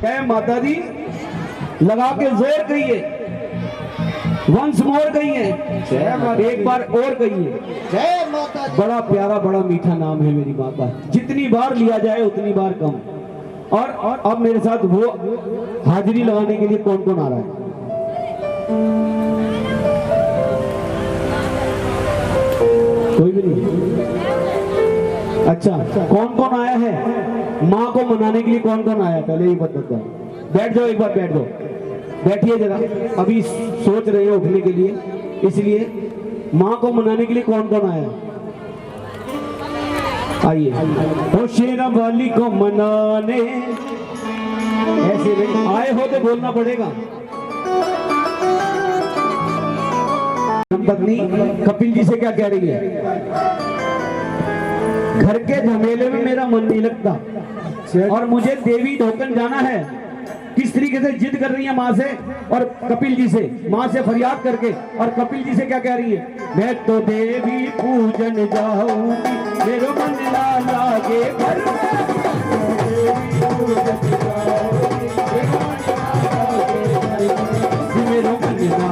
जय माता दी लगा के जोर कहिए, वंस मोर कहिए, एक बार और कहिए जय माता दी। बड़ा प्यारा बड़ा मीठा नाम है मेरी माता, जितनी बार लिया जाए उतनी बार कम। और अब मेरे साथ वो हाजिरी लगाने के लिए कौन कौन आ रहा है? कोई भी नहीं। अच्छा, कौन कौन आया है माँ को मनाने के लिए? कौन कौन आया पहले ही बताओ। बैठ जाओ, एक बार बैठ जाओ, बैठिए जरा। अभी सोच रहे हो उठने के लिए, इसलिए माँ को मनाने के लिए कौन कौन आया? आइए। ओ शेरा वाली को मनाने ऐसे आए हो तो बोलना पड़ेगा। पत्नी कपिल जी से क्या कह रही है? घर के झमेले में मेरा मन नहीं लगता और मुझे देवी ढोकन जाना है। किस तरीके से जिद कर रही है माँ से और कपिल जी से, माँ से फरियाद करके, और कपिल जी से क्या कह रही है? मैं तो देवी पूजन जाऊंगी, मेरे मन ना लागे घर मेरे मन ना।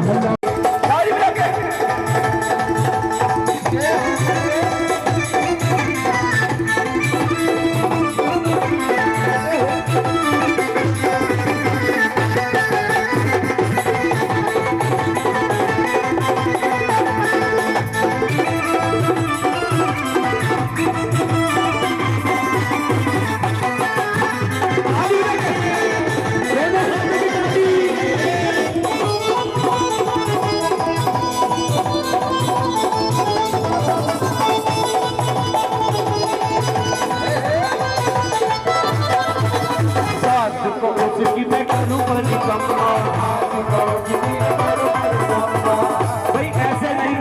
भाई ऐसे नहीं,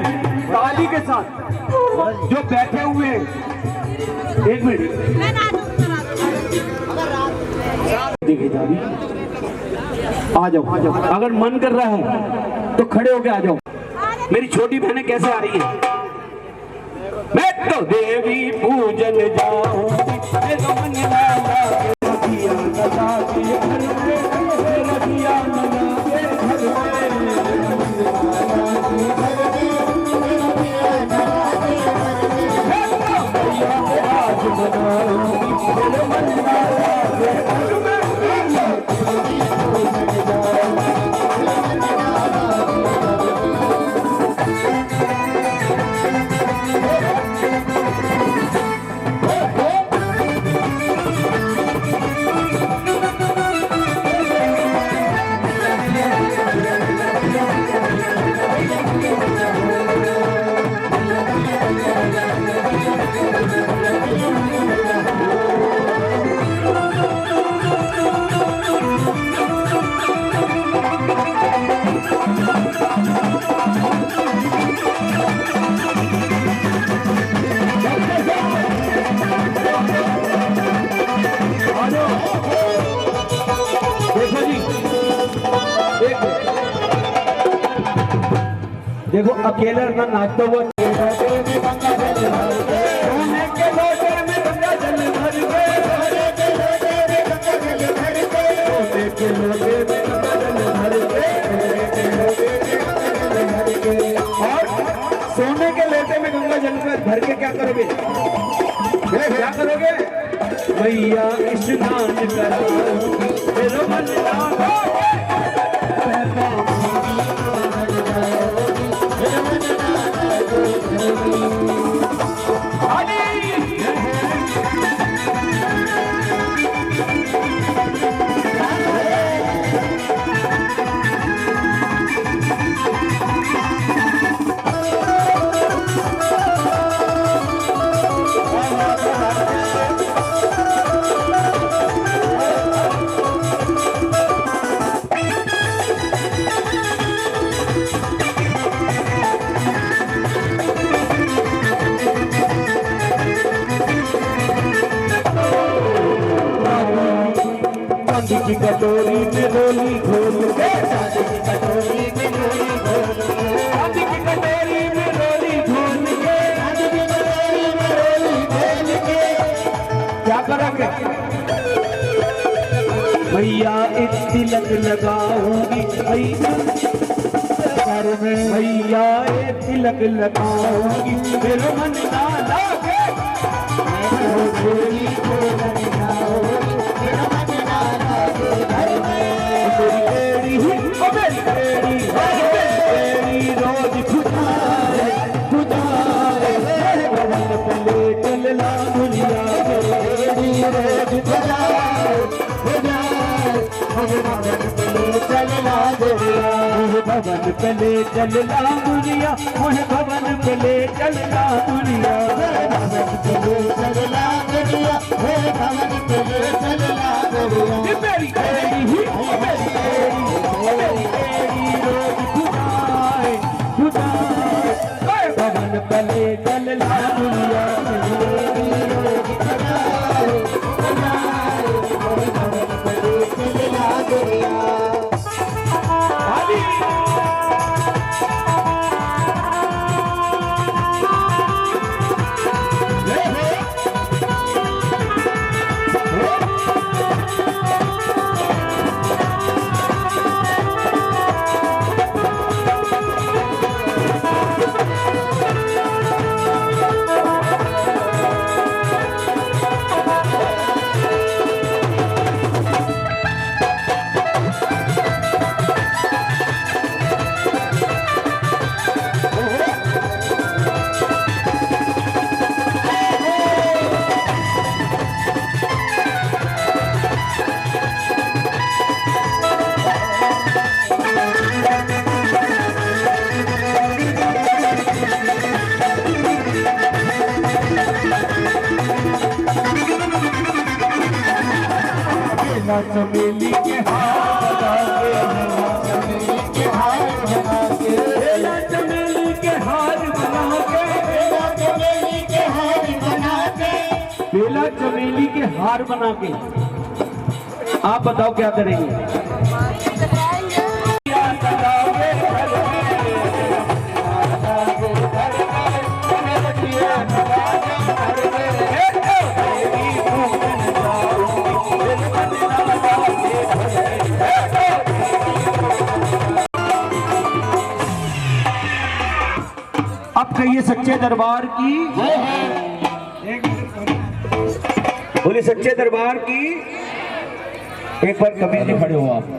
ताली के साथ जो बैठे हुए हैं। एक मिनट देखिए ताली, आ जाओ आ जाओ। अगर मन कर रहा है तो खड़े होके आ जाओ। मेरी छोटी बहनें कैसे आ रही है? मैं तो देवी पूजन जाऊं, मेरा मन ना लागे देखो अकेले ना नाचता हुआ और सोने के लोटे में गंगा जल में भर के क्या करोगे? क्या करोगे? भैया स्नान करो मन की कटोरी में रोली घोल के, शादी की कटोरी में रोली घोल के, शादी की कटोरी में रोली घोल के, शादी की कटोरी में रोली घोल के क्या करोगे? भैया भैया एक तिलक लगाऊंगी भैया एक तिलक लगाऊंगी फिर मन ना लागे मेरी रोज खुदाए खुदाए भवन पले चलना दुनिया रोज खुदाए खुदाए भवन पले चलना दुनिया भवन पले चलना दुनिया भवन पले चलना दुनिया भवन पले चलना दुनिया भवन पले चलना दुनिया मेरी रोज खुदाए खुदाए भवन पले चलना दुनिया रोज खुदाए खुदाए भवन पले चलना दुनिया चमेली के हार बना के चमेली के हार बना के चमेली के हार बना के बेला चमेली के हार बना के आप बताओ क्या करेंगे अब कहिए सच्चे दरबार की बोले सच्चे दरबार की एक बार कभी नहीं खड़े हो आप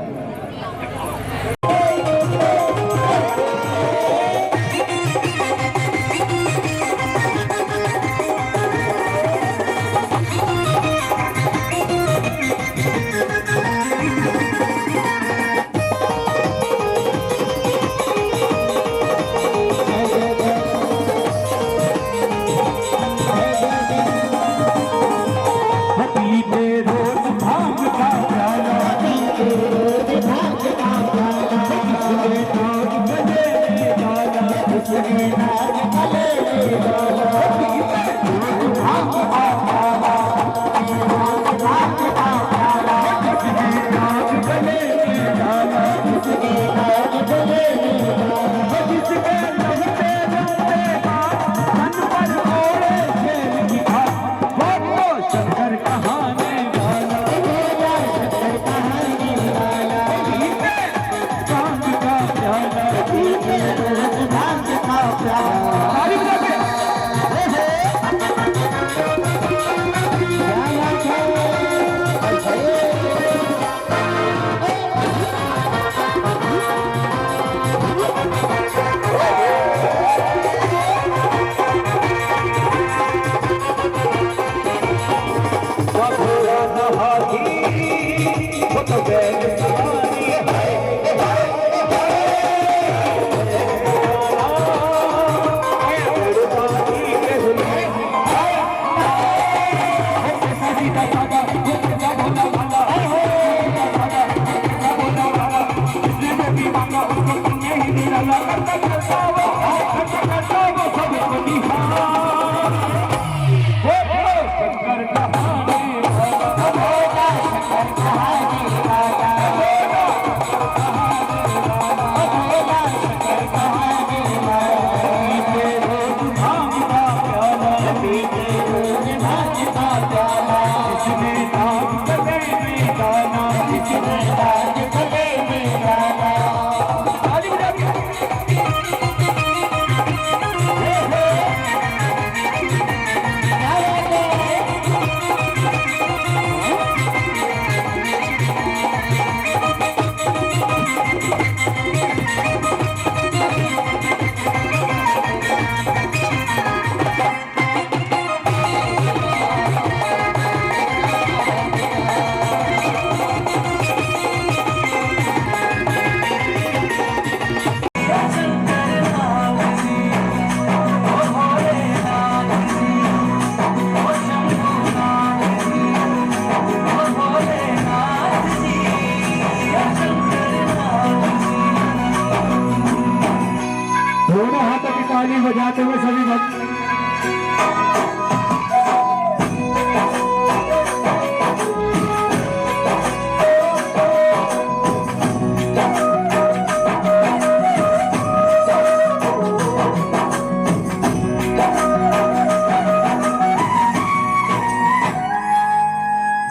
ताली बजाते हुए सभी भक्त।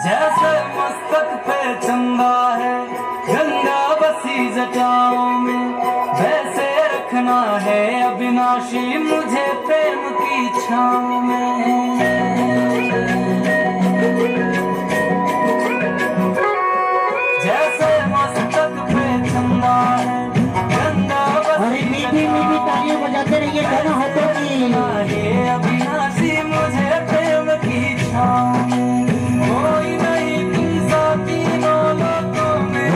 जैसे मस्तक पे चंदा है गंगा बसी जटाओं में, वैसे रखना है अविनाशी मुझे प्रेम की छाँव में। जैसे मस्तक पे चंदा है गंगा बसी मीठी मीठी तालियां बजाते रहिए दोनों हाथों की। अविनाशी मुझे प्रेम की छाँव में। कोई नहीं किसा तीनों लोकों में,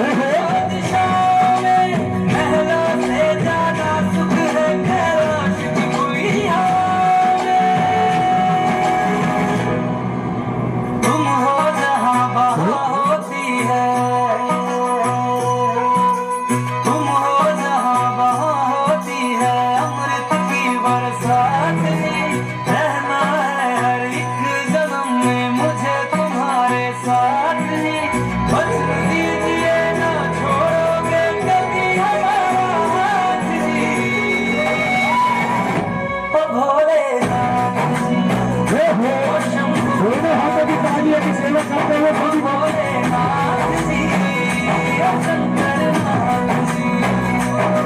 दिशाओं में महला से ज्यादा सुख है कैलाश की गुइयाओं में। तुम हो जहाँ बहा होती है, तुम हो जहाँ बहा होती है अमृत की बरसात में। रहना है हर एक जन्म में मुझे तुम्हारे साथ ही। वचन दीजिए ना छोड़ोगे कभी हमारा हाथ जी। ओ भोलेनाथ जी, ओ शंभू दोनों हाथों की तालियों की सेवा करते हुए सभी भक्त। भोलेनाथ जी, ओ शंकरनाथ जी,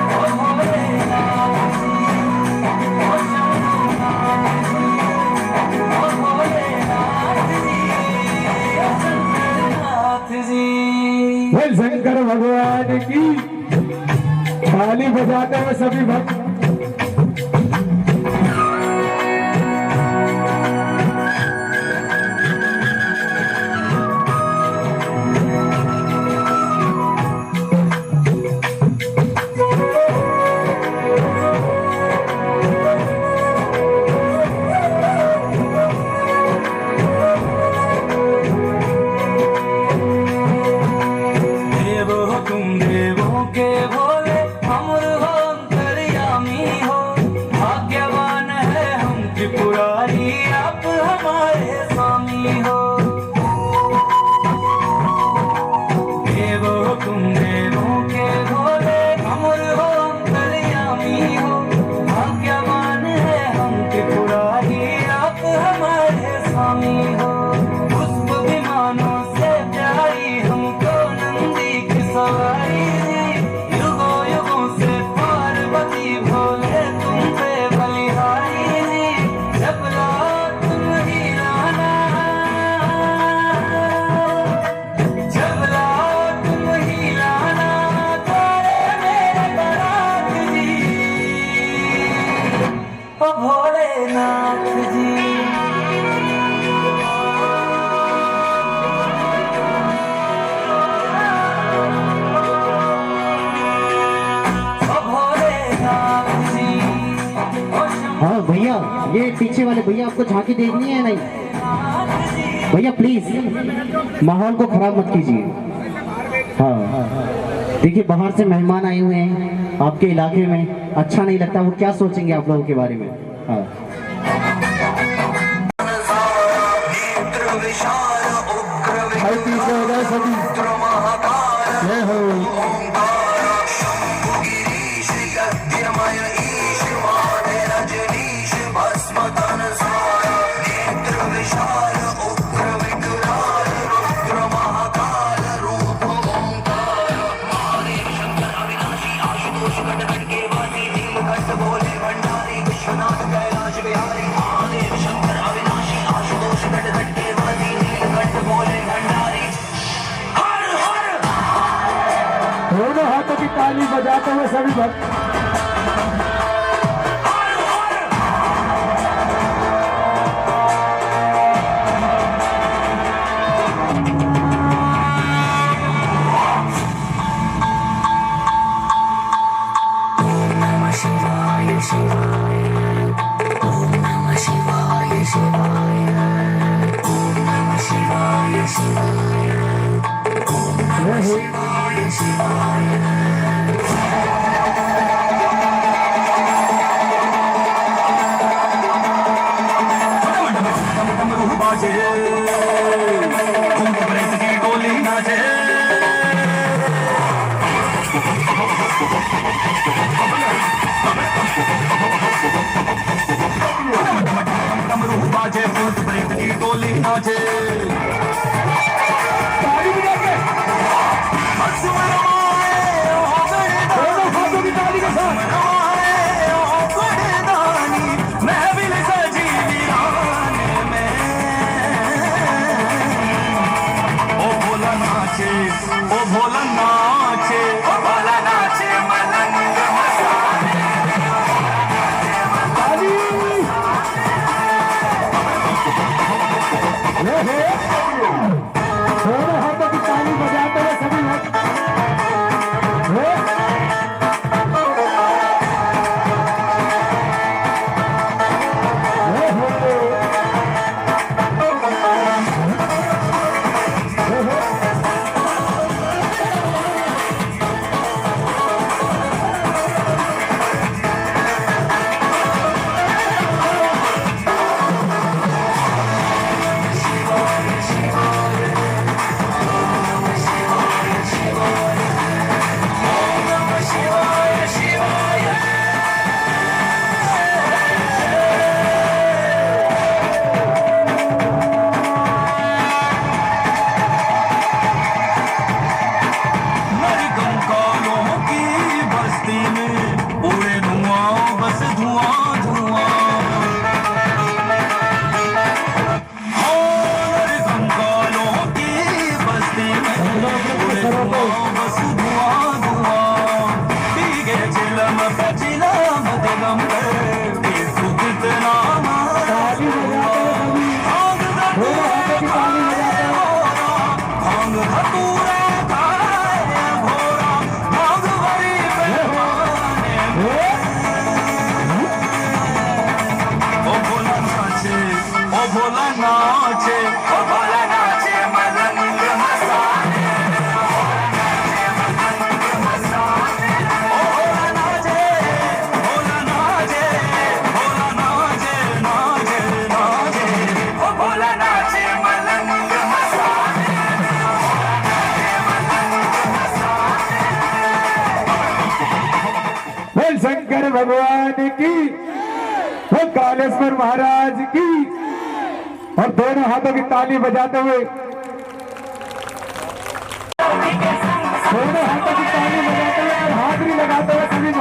ओ भोलेनाथ जी, ओ शंभुनाथ जी, ओ भोलेनाथ जी, ओ शंकरनाथ जी। बोल शंकर भगवान की। ताली बजाते हुए सभी भक्त। देव हो तुम देवों के भोले, अमर हो अंतर्यामी हो। भाग्यवान है हम त्रिपुरारी आप हमारे स्वामी हो। देव हो तुम देवों के भोले, अमर हो अंतर्यामी हो। भाग्यवान है हम त्रिपुरारी आप हमारे स्वामी हो। पुष्प विमानों से प्यारी हमको नंदी की सवारी। युगों युगों से पार्वती भोले तुम पे बलिहारी। जब रात तुम ही लाना, जब रात तुम ही लाना तारे मेरे बारात जी। ओ भोलेनाथ जी, हाँ भैया, ये पीछे वाले भैया आपको झांकी देखनी है नहीं भैया, प्लीज माहौल को खराब मत कीजिए। हाँ देखिए, बाहर से मेहमान आए हुए हैं आपके इलाके में, अच्छा नहीं लगता, वो क्या सोचेंगे आप लोगों के बारे में। हाँ भाई पीछे हो जाए सभी। जय हो। दोनों हाथों की ताली बजाते हुए सभी भक्त। जय हो। बाजे भूत प्रेत की टोली नाचे डमरू बाजे भूत प्रेत की टोली नाचे ताली बजा के दोनों हाथों की ताली के साथ ओ भोला नाचे मलंग मसाले ताली दोनों हाथों की ताली बजाते हुए सभी भोला नाचे मलंग मसाले शंकर भगवान की, वो कालेश्वर महाराज की। और दोनों हाथों की ताली बजाते हुए, दोनों हाथों की ताली बजाते हुए और हाजिरी लगाते हुए सभी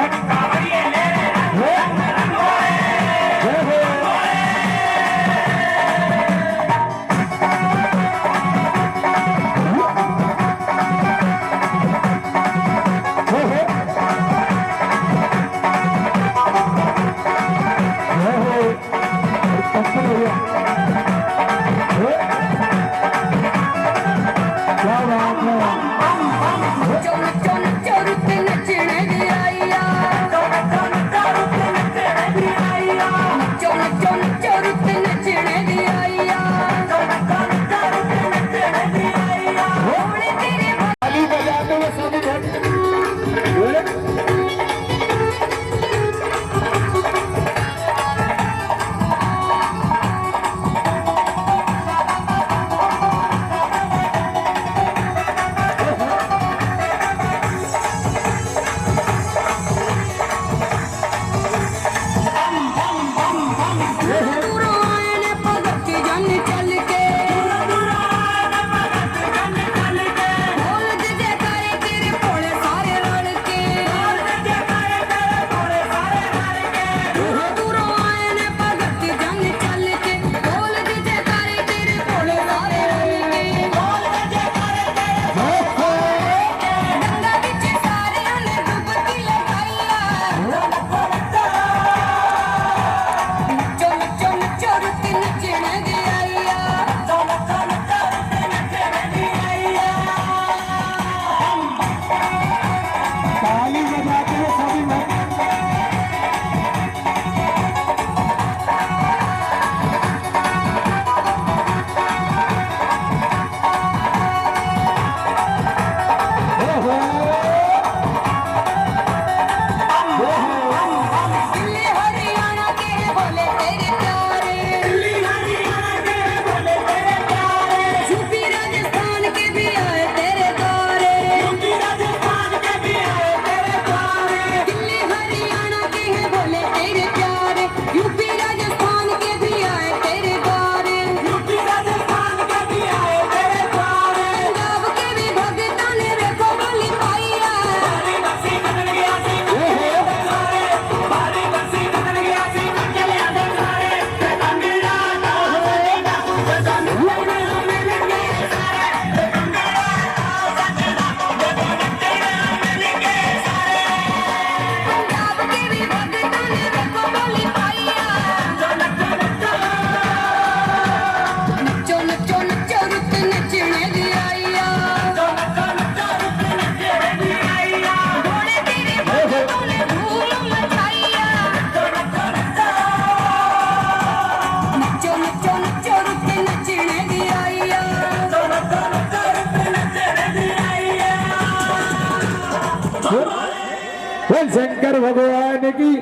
बोल शंकर भगवान की।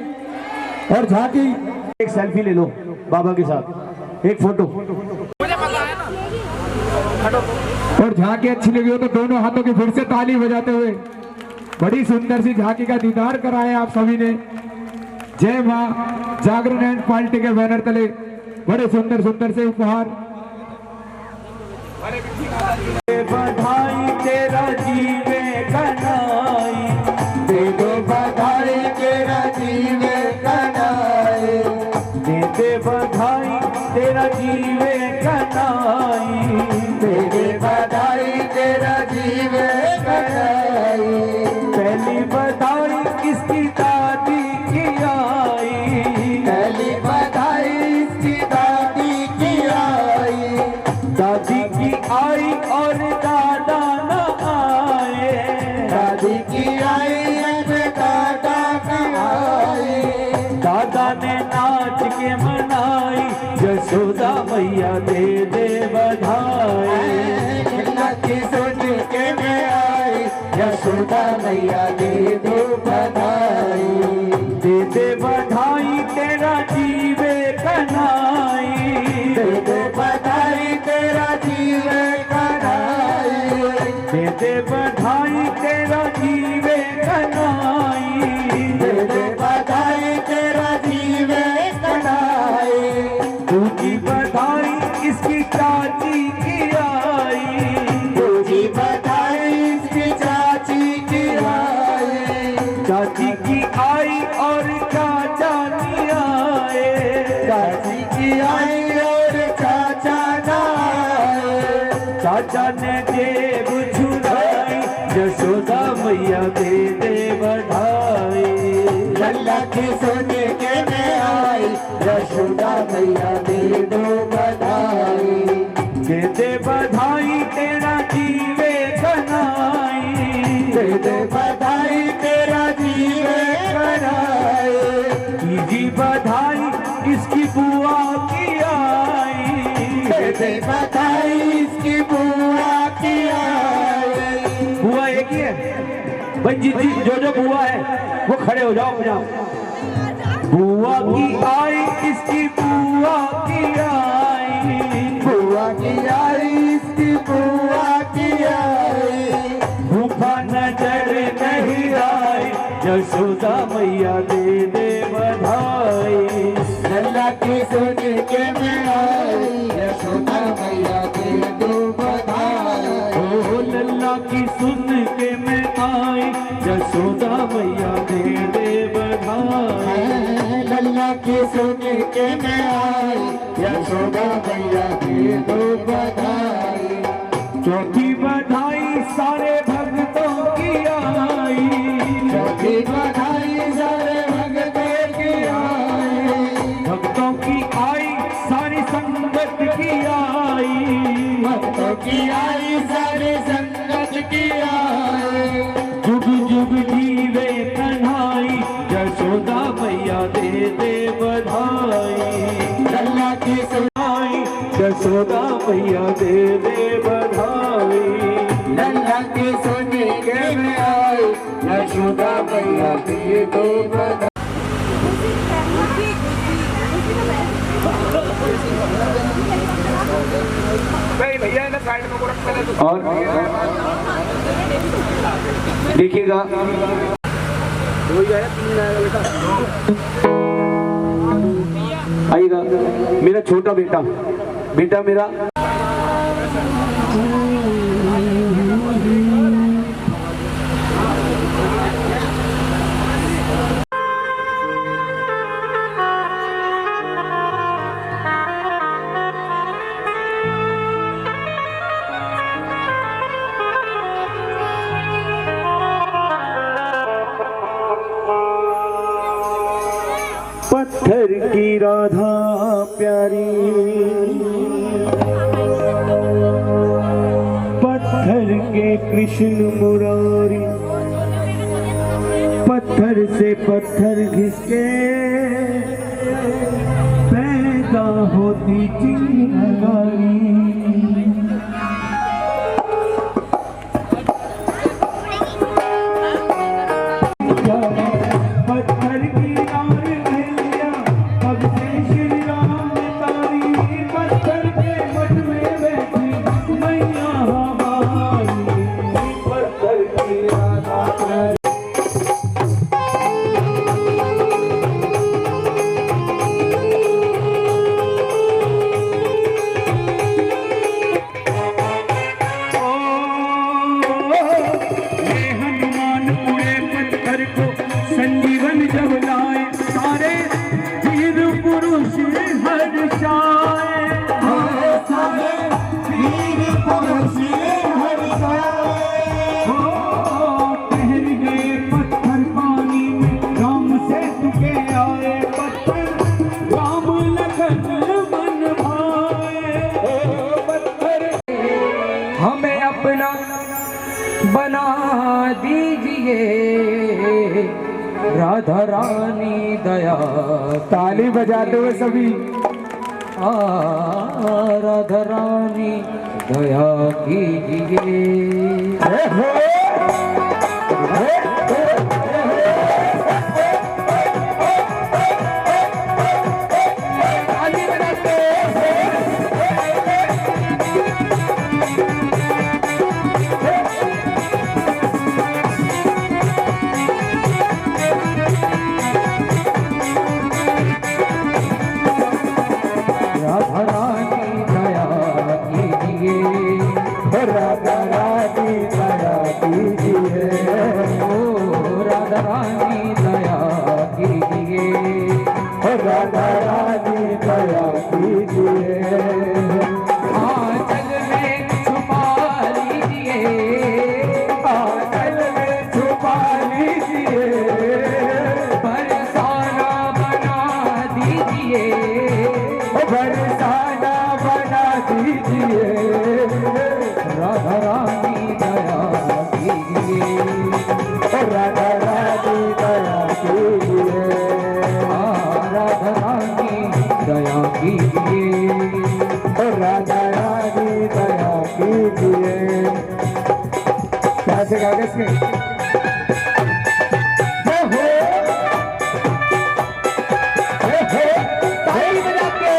और झांकी एक सेल्फी ले लो बाबा के साथ, एक फोटो। और झांकी अच्छी लगी हो तो दोनों हाथों की फिर से ताली बजाते हुए बड़ी सुंदर सी झांकी का दीदार कराया आप सभी ने। जय मां जागरण एंड पार्टी के बैनर तले बड़े सुंदर सुंदर से उपहार। बधाई तेरा जीवे कनाई, दे दो बधाई तेरा जीवे कनाई, दे दे बधाई तेरा जीवे कनाई, दे दे बधाई तेरा जीवे कनाई। पहली बधाई किसकी दादी की आई, पहली बधाई इसकी दादी की आई, दादी की आई और दादा न आए, दादी की आई और दादा न आए। दादा ने नाच के मनाई, यशोदा मैया दे दे बधाई, की सुन के मैं आई, यशोदा मैया दे दो बधाई, दे दे बधाई तेरा जीवे कनाई, दे दे बधाई तेरा जीवे कनाई, दे दे बधाई तेरा जीवे कनाई, दे दे बधाई तेरा जीवे कनाई। दूजी बधाई इसकी चाची की आई, दूजी बधाई इसकी चाची की आई, चाची की आई और चाचा नहीं आए, चाची की आई और चाचा न आए। चाचा ने जेब छुड़ाई, यशोदा मैया दे दे बधाई, लल्ला की सोने के में आई, यशोदा मैया दे दो बधाई, दे दे बधाई तेरा जीवे कनाई, दे दे बधाई तेरा जीवे कनाई। तीजी बधाई इसकी बुआ की आई, दे दे बधाई इसकी बुआ की आई। बुआ एक ही है भाई, जो बुआ है वो खड़े हो जाओ जाओ। बुआ की आई इसकी बुआ की आई, बुआ की आई इसकी बुआ की आई। भूखा नजर नहीं आई, यशोदा मैया दे दे बधाई, लल्ला की सुन के मैं आई, यशोदा मैया दे दो बधाई। ओ लल्ला की सुन के मैं आई, यशोदा मैया दे दे बधाई, लल्ला की सुन के मैं आई, यशोदा मैया दे दो बधाई। चौथी बधाई सारे भक्तों की आई, चौथी बधाई सारे भक्तों की आई, भक्तों की आई सारी संगत की आई, भक्तों की आई सारी संगत की आई। जुग जुग जीवे कन्हाई, यशोदा मैया दे दे बधाई, लल्ला की सुनाई, यशोदा मैया दे दे बधाई, लल्ला की सुनी के में आई, यशोदा मैया दे दो बधाई। और देखिएगा आइएगा मेरा छोटा बेटा, बेटा मेरा पत्थर की राधा प्यारी, पत्थर के कृष्ण मुरारी, पत्थर से पत्थर घिसके पैदा होती चिंगारी। राधा रानी दया ताली बजाते हुए सभी। राधा रानी दया कीजिए। राधा रानी दया कीजिए। राधा रानी दया कीजिए। ओ राधा रानी दया कीजिए। राधा रानी दया कीजिए। आंचल में छुपा लीजिए। आंचल में छुपा लीजिए। बरसाना बना दीजिए। बरसाना बना दीजिए। राधा रानी दया कीजिए। राधा रानी दया कीजिए। राधा रानी दया कीजिए। राधा रानी दया कीजिए। कैसे कागज के ताली बजा के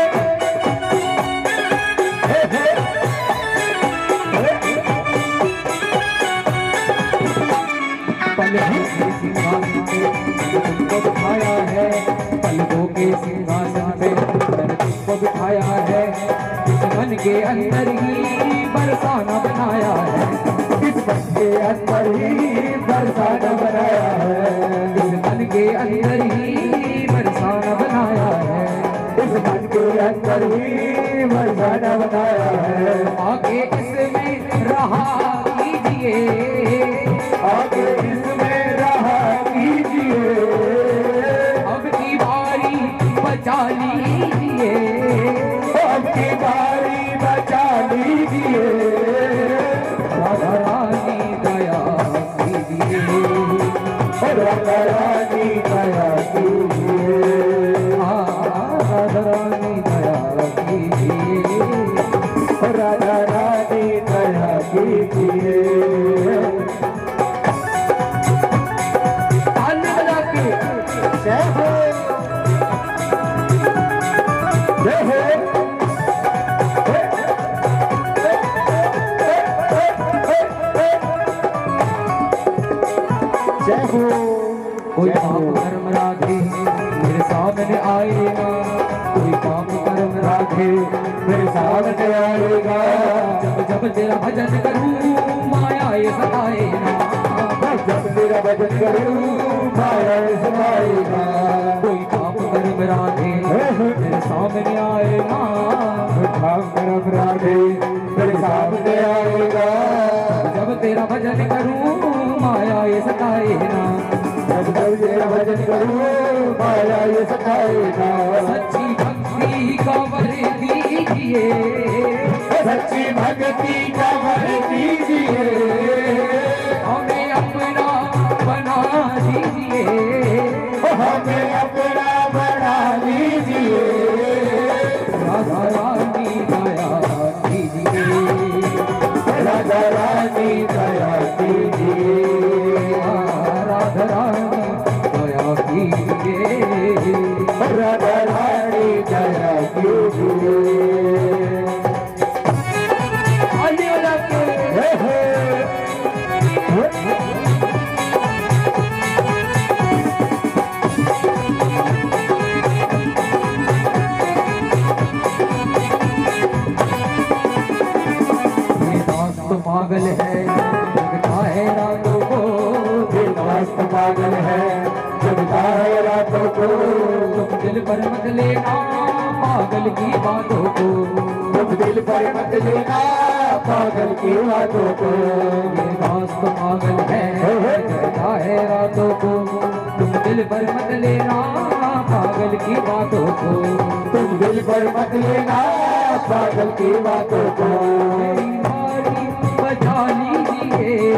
तुमको बिठाया है। पलकों के सिंहासन पे मैंने तुमको बिठाया है। इस मन के अंदर ही बरसाना बनाया है। इस मन के अंदर ही बरसाना बनाया है। इस मन के अंदर ही बरसाना बनाया है। इस मन के अंदर ही बरसाना बनाया है। आगे इसमें रहा कीजिए। आगे इसमें रहा कीजिए। अब की बारी बचा लीजिए। अब की बारी बचा लीजिए। राधा रानी दया कीजिए। राधा रानी दया कीजिए। राधा रानी दया कीजिए। राधा रानी दया कीजिए। ताली बजा के जय हो जय हो। जय हो। कोई पाप कर्म राधे मेरे सामने आएगा। कोई पाप कर्म राधे मेरे सामने आएगा। जब जब तेरा भजन करूं माया ये सताएगा। जब तेरा भजन करूं माया समाएगा। कोई पाप कर्म राधे मेरे सामने आएगा। भाव करम राधे मेरे सामने आएगा। जब तेरा भजन करूं माया ये सताएगा। जब जब तेरा भजन करूं माया ये सताएगा। सच्ची भक्ति का वर दीजिए। सच्ची भक्ति का वर दीजिए। हमें अपना बना दीजिए। हमें अपना बना लीजिए। राधा रानी दया कीजिए। राधा रानी दया कीजिए। राधा रानी दया कीजिए। राधा रानी दया कीजिए। ताली बजा के ये दास तो पागल है जगता है रातों को। ये मस्त पागल है जगता है रातों को। तुम दिल पर मत लेना पागल की बातों को। तुम दिल पर मत लेना पागल की बातों को। ये दास तो पागल है जगता है रातों को। तुम दिल पर मत लेना पागल की बातों को। तुम दिल पर मत लेना पागल की बातों को। मेरी बारी बचा लीजिए।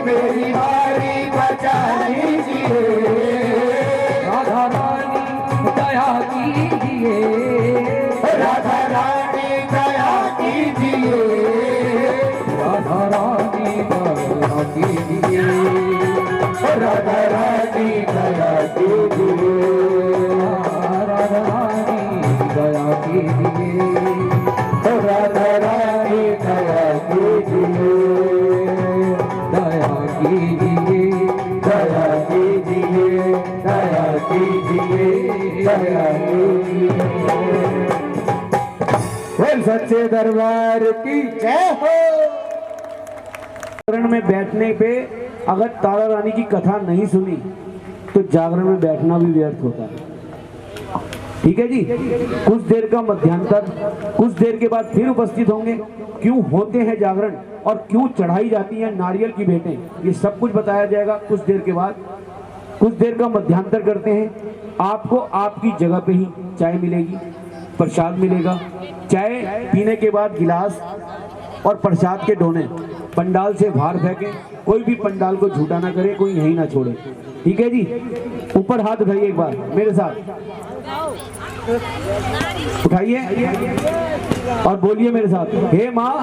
मेरी बारी बचा लीजिए। कीजिए, राधा रानी दया कीजिए, राधा रानी दया कीजिए, राधा रानी दया कीजिए, राधा रानी दया कीजिए, राधा रानी दया कीजिए, दया कीजिए, दया कीजिए, दया कीजिए, दया कीजिए। बोल सच्चे दरबार की जय हो। जागरण में बैठने पे अगर तारा रानी की कथा नहीं सुनी तो जागरण में बैठना भी व्यर्थ होता है। ठीक है जी, कुछ देर का मध्यांतर, कुछ देर के बाद फिर उपस्थित होंगे। क्यों होते हैं जागरण और क्यों चढ़ाई जाती है नारियल की भेंटें, ये सब कुछ बताया जाएगा कुछ देर के बाद। कुछ देर का मध्यांतर करते हैं। आपको आपकी जगह पे ही चाय मिलेगी, प्रसाद मिलेगा। चाय पीने के बाद गिलास और प्रसाद के डोने पंडाल से बाहर फेंके। कोई भी पंडाल को झूठा ना करे, कोई यहीं ना छोड़े। ठीक है जी, ऊपर हाथ उठाइए एक बार मेरे साथ, उठाइए और बोलिए मेरे साथ, हे माँ।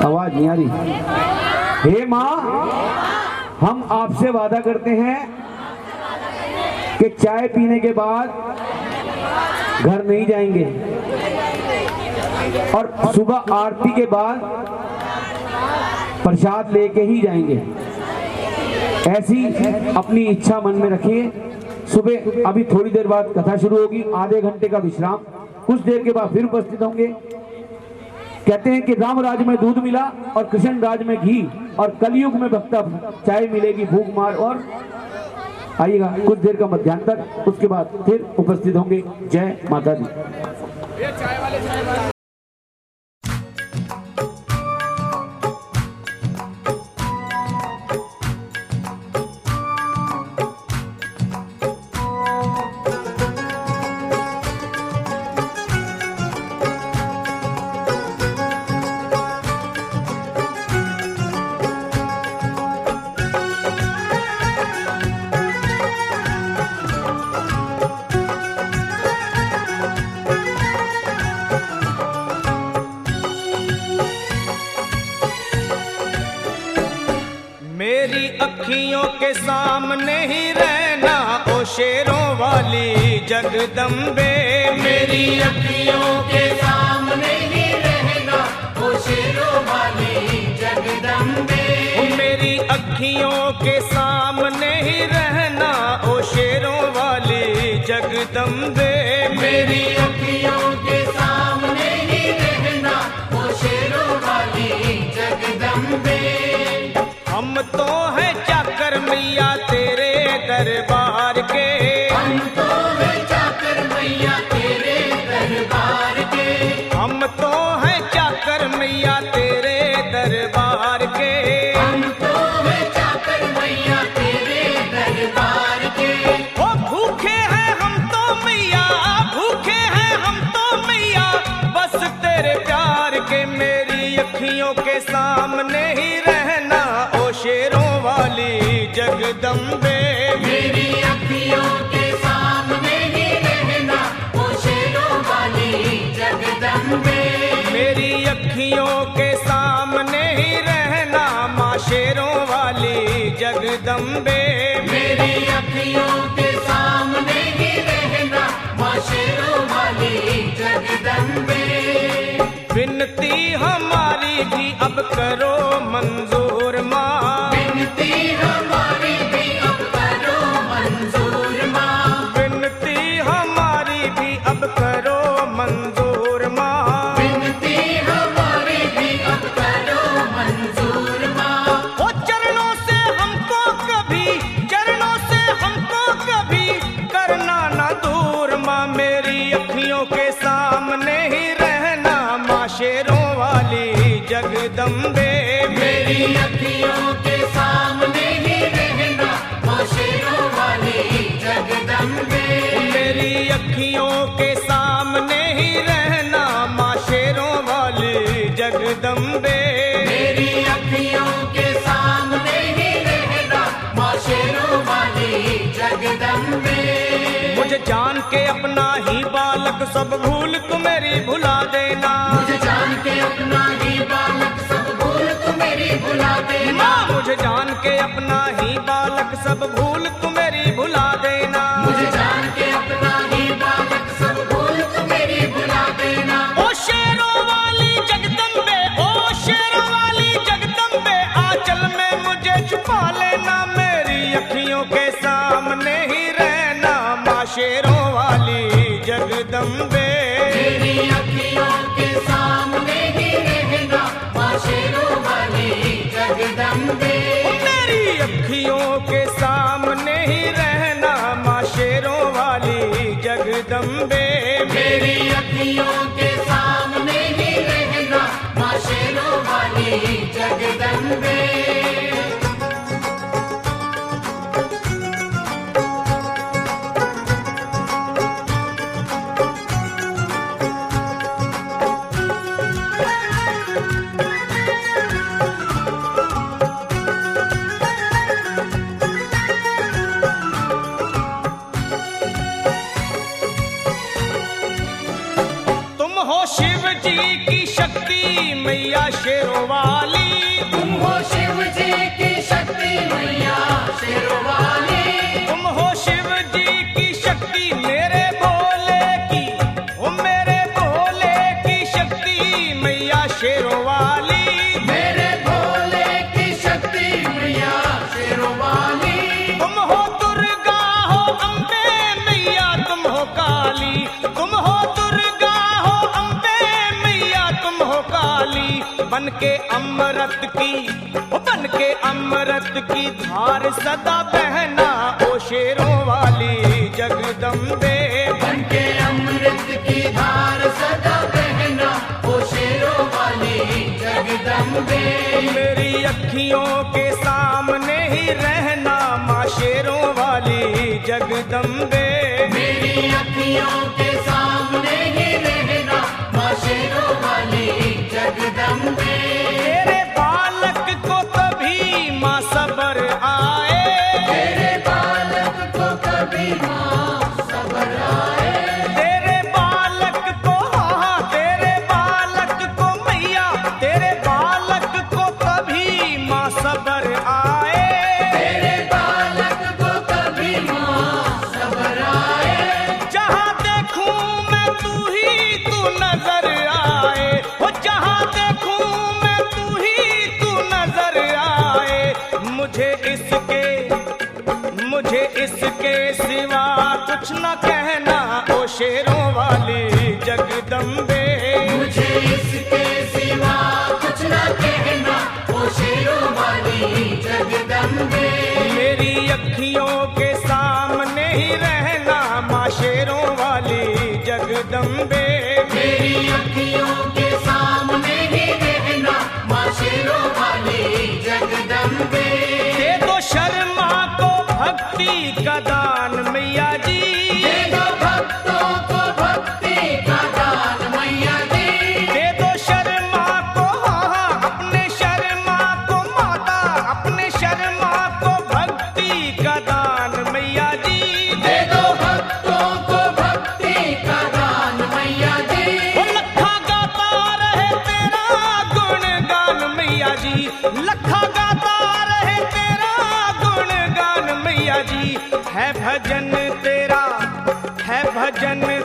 आवाज नहीं आ रही। हे माँ, हम आपसे वादा करते हैं कि चाय पीने के बाद घर नहीं जाएंगे और सुबह आरती के बाद प्रसाद लेके ही जाएंगे। ऐसी अपनी इच्छा मन में रखिए। सुबह अभी थोड़ी देर बाद कथा शुरू होगी, आधे घंटे का विश्राम, कुछ देर के बाद फिर उपस्थित होंगे। कहते हैं कि राम राज में दूध मिला और कृष्ण राज में घी, और कलयुग में भक्ता चाय मिलेगी भूख मार। और आइएगा, कुछ देर का मध्यांतर, उसके बाद फिर उपस्थित होंगे। जय माता दी। मेरी अखियों के सामने ही रहना ओ शेरों वाली जगदम्बे। मेरी अखियों के सामने ही रहना ओ शेरों वाली जगदम्बे। मेरी अखियों के सामने ही रहना ओ शेरों वाली जगदम्बे। मेरी अखियों के सामने ही रहना ओ शेरों वाली जगदम्बे। हम तो हैं चाकर मैया तेरे दरबार के, हम तो हैं चाकर मैया तेरे दरबार के, हम तो हैं चाकर मैया तेरे दरबार के, हम तो हैं चाकर मैया तेरे दरबार के। ओ भूखे हैं हम तो मैया, भूखे हैं हम तो मैया, बस तेरे प्यार के। मेरी अखियों के सामने ही रहना ओ शेरों वाली जगदम्बे। मेरी अखियों के सामने ही रहना ओ शेरों वाली जगदम्बे। मेरी अखियों के सामने ही रहना माँ शेरों वाली जगदम्बे। मेरी अखियों के सामने ही रहना माँ शेरों वाली जगदम्बे। विनती हमारी भी अब करो मंजूर माँ, विनती हमारी भी अब करो मंजूर माँ, विनती हमारी भी अब करो मंजूर माँ, विनती हमारी भी अब करो मंजूर माँ। ओ चरणों से हमको कभी, चरणों से हमको कभी करना ना दूर माँ। मेरी अखियों के सामने ही रहना माँ शेरों वाली जगदम्बे। मेरी अखियों के सामने ही रहना माँ शेरों वाली जगदम्बे। मेरी अखियों के सामने ही रहना माँ शेरों वाली जगदम्बे। मेरी अखियों के सामने ही रहना माँ शेरों वाली जगदम्बे। मुझे जान के अपना ही बालक सब भूल तू मेरी भुला देना। मुझे जान के अपना ही बालक सब भूल तू मेरी भुला देना। मुझे जान के अपना ही बालक सब भूल तू मेरी भुला देना। मुझे जान के अपना ही बालक सब भूल तू मेरी भुला देना। ओ शेरों वाली जगदम्बे, ओ शेरों वाली जगदम्बे, आंचल में मुझे छुपा लेना, मेरी अखियों के सामने ही रहना, माँ शेरों वाली जगदम्बे। मेरी अखियों के सामने ही रहना, माँ शेरों वाली जगदम्बे। मेरी अखियों के सामने ही रहना, माँ शेरों वाली जगदम्बे। मेरी अखियों के सामने ही रहना, माँ शेरों वाली जगदम्बे। तुम हो शिव जी की शक्ति मैया शेरों वाली। तुम हो शिव जी की शक्ति मैया शेरों वाली। तुम हो शिव जी की शक्ति मेरे भोले की, ओ मेरे भोले की शक्ति मैया शेरों वाली। मेरे भोले की शक्ति मैया शेरों वाली। तुम हो दुर्गा हो अम्बे मैया तुम हो काली। तुम हो दुर्गा हो अम्बे मैया तुम हो काली। बन के अमृत की, ओ बन के अमृत की धार सदा बहना, ओ शेरों वाली जगदम्बे। बन के अमृत की धार सदा बहना, ओ शेरों वाली जगदम्बे। मेरी अखियों के सामने ही रहना, माँ शेरों वाली जगदम्बे। मेरी अखियों के सामने ही रहना, माँ शेरों वाली जगदम्बे। तेरे बालक को कभी माँ सबर आए। तेरे बालक को कभी माँ सबर आए। तेरे बालक को, हाँ तेरे बालक को मैया, तेरे बालक को कभी माँ सबर आए। तेरे बालक को कभी माँ सबर आए। जहाँ देखूं मैं तू ही तू नजर आए, ओ जहाँ देखूं मैं तू ही तू नजर आए। मुझे इसके सिवा कुछ न कहना, ओ शेरों वाली जगदम्बे। मुझे इसके सिवा कुछ न कहना, ओ शेरों वाली जगदम्बे। मेरी अखियों के सामने ही रहना, माँ शेरों वाली जगदम्बे। मेरी अखियों के सामने ही रहना, माँ शेरों वाली जगदम्बे। दे दो शर्मा को भक्ति का दान मैया जी। दे दो भक्तों को भक्ति का दान मैया जी। दे दो शर्मा को, हाँ अपने शर्मा को माता, अपने शर्मा को भक्ति का दान मैया जी। दे दो भक्तों को भक्ति का दान मैया जी। ओ लखा गाता रहे तेरा गुणगान मैया जी। लखा गाता रहे तेरा गुणगान मैया जी। है भजन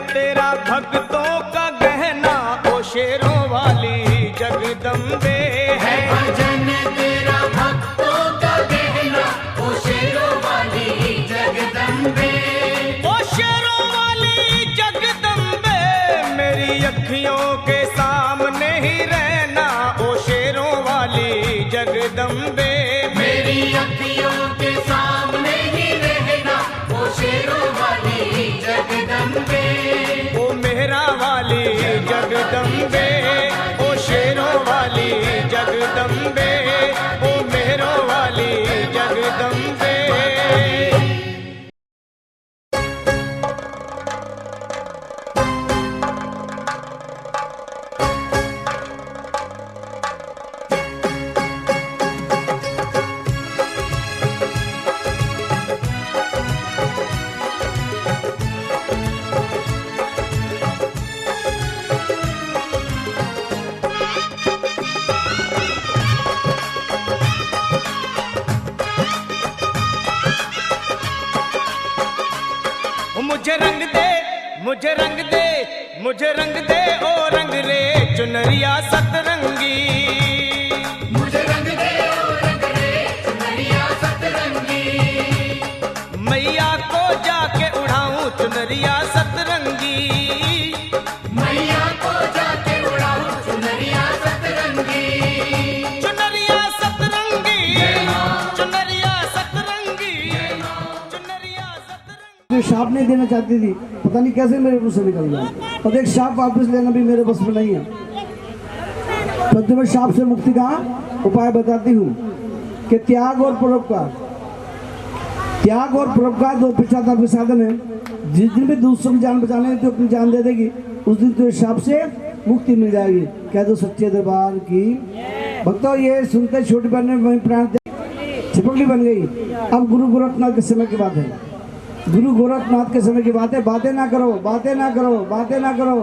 तेरा भक्तों का गहना, ओ शेरों वाली जगदम्बे। है भजन तेरा भक्तों का गहना, ओ शेरों वाली जगदम्बे। ओ शेरों वाली जगदम्बे, मेरी अखियों के सामने ही रहना, ओ शेरों वाली जगदम्बे। मेरी अखियों के सामने ही रहना, ओ शेरों वाली जगदम्बे। ओ मेहरा वाली जगदम्बे, ओ शेरों वाली जगदम्बे, ओ मेहरों वाली जगदम्बे। मुझे रंग दे ओ रंग रे चुनरिया सतरंगी। मुझे रंग दे ओ रंग रे चुनरिया सतरंगी। मैया को जाके उड़ाऊं चुनरिया सतरंगी। मैया को जाके उड़ाऊं चुनरिया सतरंगी। चुनरिया सतरंगी, चुनरिया सतरंगी, चुनरिया सतरंगी। जो शाप नहीं देना चाहती थी, पता नहीं कैसे मेरे मुंह से निकल गया, और एक शाप वापस लेना भी मेरे बस में नहीं है। तो तुम्हें शाप से मुक्ति का उपाय बताती हूँ कि त्याग और परोपकार, त्याग और परोपकार दो पिछाता साधन है। जिस दिन भी दूसरों की जान बचाने तो अपनी जान दे देगी, उस दिन तो शाप से मुक्ति मिल जाएगी। कह दो सच्चे दरबार की। भक्तों, ये सुनते छोटी बहन ने वही प्राण छिपकली बन गई। अब गुरु गोरखनाथ के समय की बात है, गुरु गोरखनाथ के समय की बात है। बातें ना करो, बातें ना करो, बातें ना करो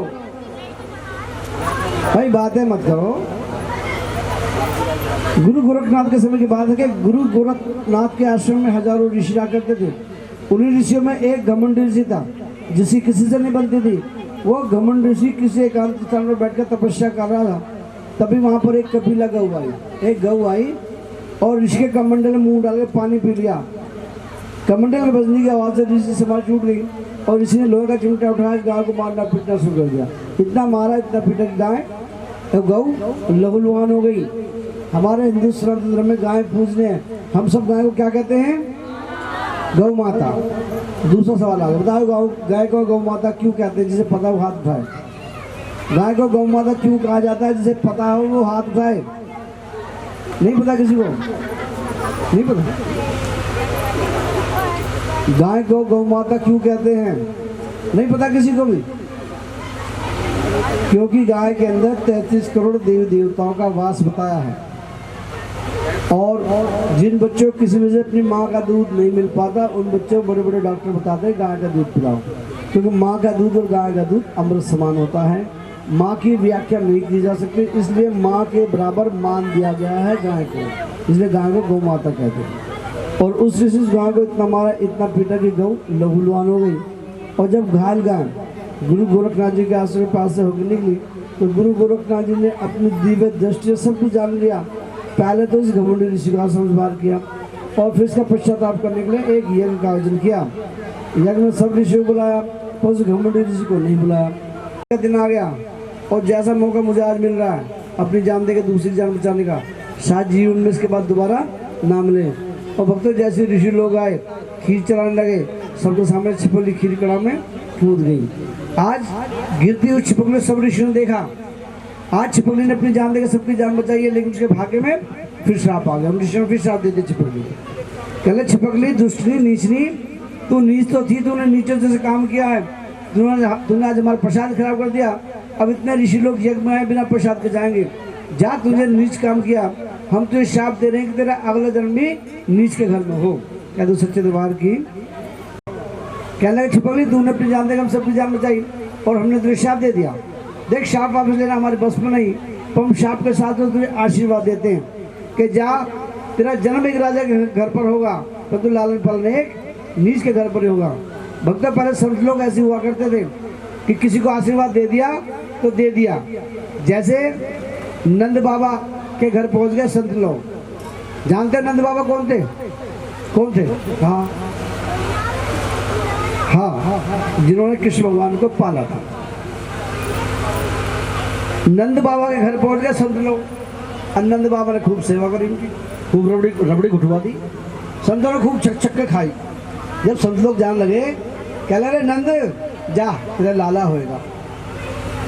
भाई, बातें मत करो। गुरु गोरखनाथ के समय की बात है कि गुरु गोरखनाथ के आश्रम में हजारों ऋषि रहा करते थे। उन्हीं ऋषियों में एक घमंड ऋषि था जिसकी किसी से नहीं बनती थी। वो घमंड ऋषि किसी एकांत स्थान में बैठकर तपस्या कर रहा था। तभी वहां पर एक कपिला गऊ आई, एक गऊ आई और ऋषि के कमंडल में मुंह डाल के पानी पी लिया। कमंडल में बजने की आवाज से ऋषि समाज टूट गई और ऋषि ने लोहे का चिमटा उठाया, गाय को मारना पीटना शुरू कर दिया। इतना मारा, इतना पीटा कि गाय तो गऊ लहूलुहान हो गई। हमारे हिंदू सनातन धर्म में गाय पूजने हैं, हम सब गाय को क्या कहते हैं? गौ माता। दूसरा सवाल आ गया, बताओ गाय को गौ माता क्यों कहते हैं? जिसे पता हो हाथ उठाए। गाय को गौ माता क्यों कहा जाता है? जिसे पता हो वो हाथ उठाए। नहीं पता किसी को? नहीं पता। गाय को गौ माता क्यों कहते हैं? नहीं पता किसी को भी? क्योंकि गाय के अंदर 33 करोड़ देवी देवताओं का वास बताया है। और जिन बच्चों को किसी वजह से अपनी माँ का दूध नहीं मिल पाता, उन बच्चों को बड़े बड़े डॉक्टर बताते हैं गाय का दूध पिलाओ, क्योंकि माँ का दूध और गाय का दूध अमृत समान होता है। माँ की व्याख्या नहीं की जा सकती, इसलिए माँ के बराबर मान दिया गया है गाय को, इसलिए गाय को गौ माता कहते हैं। और उस ऋषि गाय को इतना मारा, इतना पीटा कि गौ लहूलुहान हो गई। और जब घायल गाय गुरु गोरखनाथ जी के आश्रम के पास से होकर निकली तो गुरु गोरखनाथ जी ने अपनी दिव्य दृष्टि से सब कुछ जान लिया। पहले तो इस घमंडी ऋषि का संस्कार किया और फिर इसका पश्चाताप करने के लिए एक यज्ञ का आयोजन किया। यज्ञ में सब ऋषियों को बुलाया और उस घमंडी ऋषि को नहीं बुलाया। दिन आ गया और जैसा मौका मुझे आज मिल रहा है अपनी जान दे के दूसरी जान बचाने का, शायद जीवन में इसके बाद दोबारा ना मिले। और भक्तों, जैसे ऋषि लोग आए, खीर चलाने लगे, सबके सामने छिपकली खीर कड़ा में कूद गई। आज गिरती हुई छिपकली सब ऋषियों ने देखा। आज छिपकली ने अपनी जान देकर सबकी जान बचाई है, लेकिन उसके भाग्य में फिर श्राप आ गया। हम ऋषियों ने फिर श्राप देते छिपकली को। कहले छिपकली दुष्टनी नीचनी, तू नीच तो थी, तूने नीचे जैसे काम किया है, तूने आज हमारा प्रसाद खराब कर दिया। अब इतने ऋषि लोग यज्ञ में आए, बिना प्रसाद के जाएंगे। जा, तुझे नीच काम किया, हम तुझे श्राप दे रहे हैं कि तेरा अगला जन्म भी नीच के घर में हो। कह दो सच्चे दरबार की। कहने लगे छिपकली, तूने अपनी जान देकर हम सबकी जान बचाई और हमने तुझे श्राप दे दिया। देख, श्राप वापस लेना हमारे बस में नहीं, तो हम श्राप के साथ तुझे आशीर्वाद देते हैं कि जा, तेरा जन्म एक राजा के घर पर होगा, तो तू लालन पालन एक नीच के घर पर ही होगा। भक्त, पहले संत लोग ऐसे हुआ करते थे कि किसी को आशीर्वाद दे दिया तो दे दिया। जैसे नंद बाबा के घर पहुंच गए संत लोग। जानते हैं नंद बाबा कौन थे? कौन थे? हाँ हाँ, जिन्होंने कृष्ण भगवान को पाला था। नंद बाबा के घर पहुंच गए संत लोग। नंद बाबा ने खूब सेवा करी उनकी, खूब रबड़ी घुटवा दी। संतों ने खूब छक्के खाई। जब संत लोग जान लगे, कह रहे नंद जा, तेरा लाला होएगा।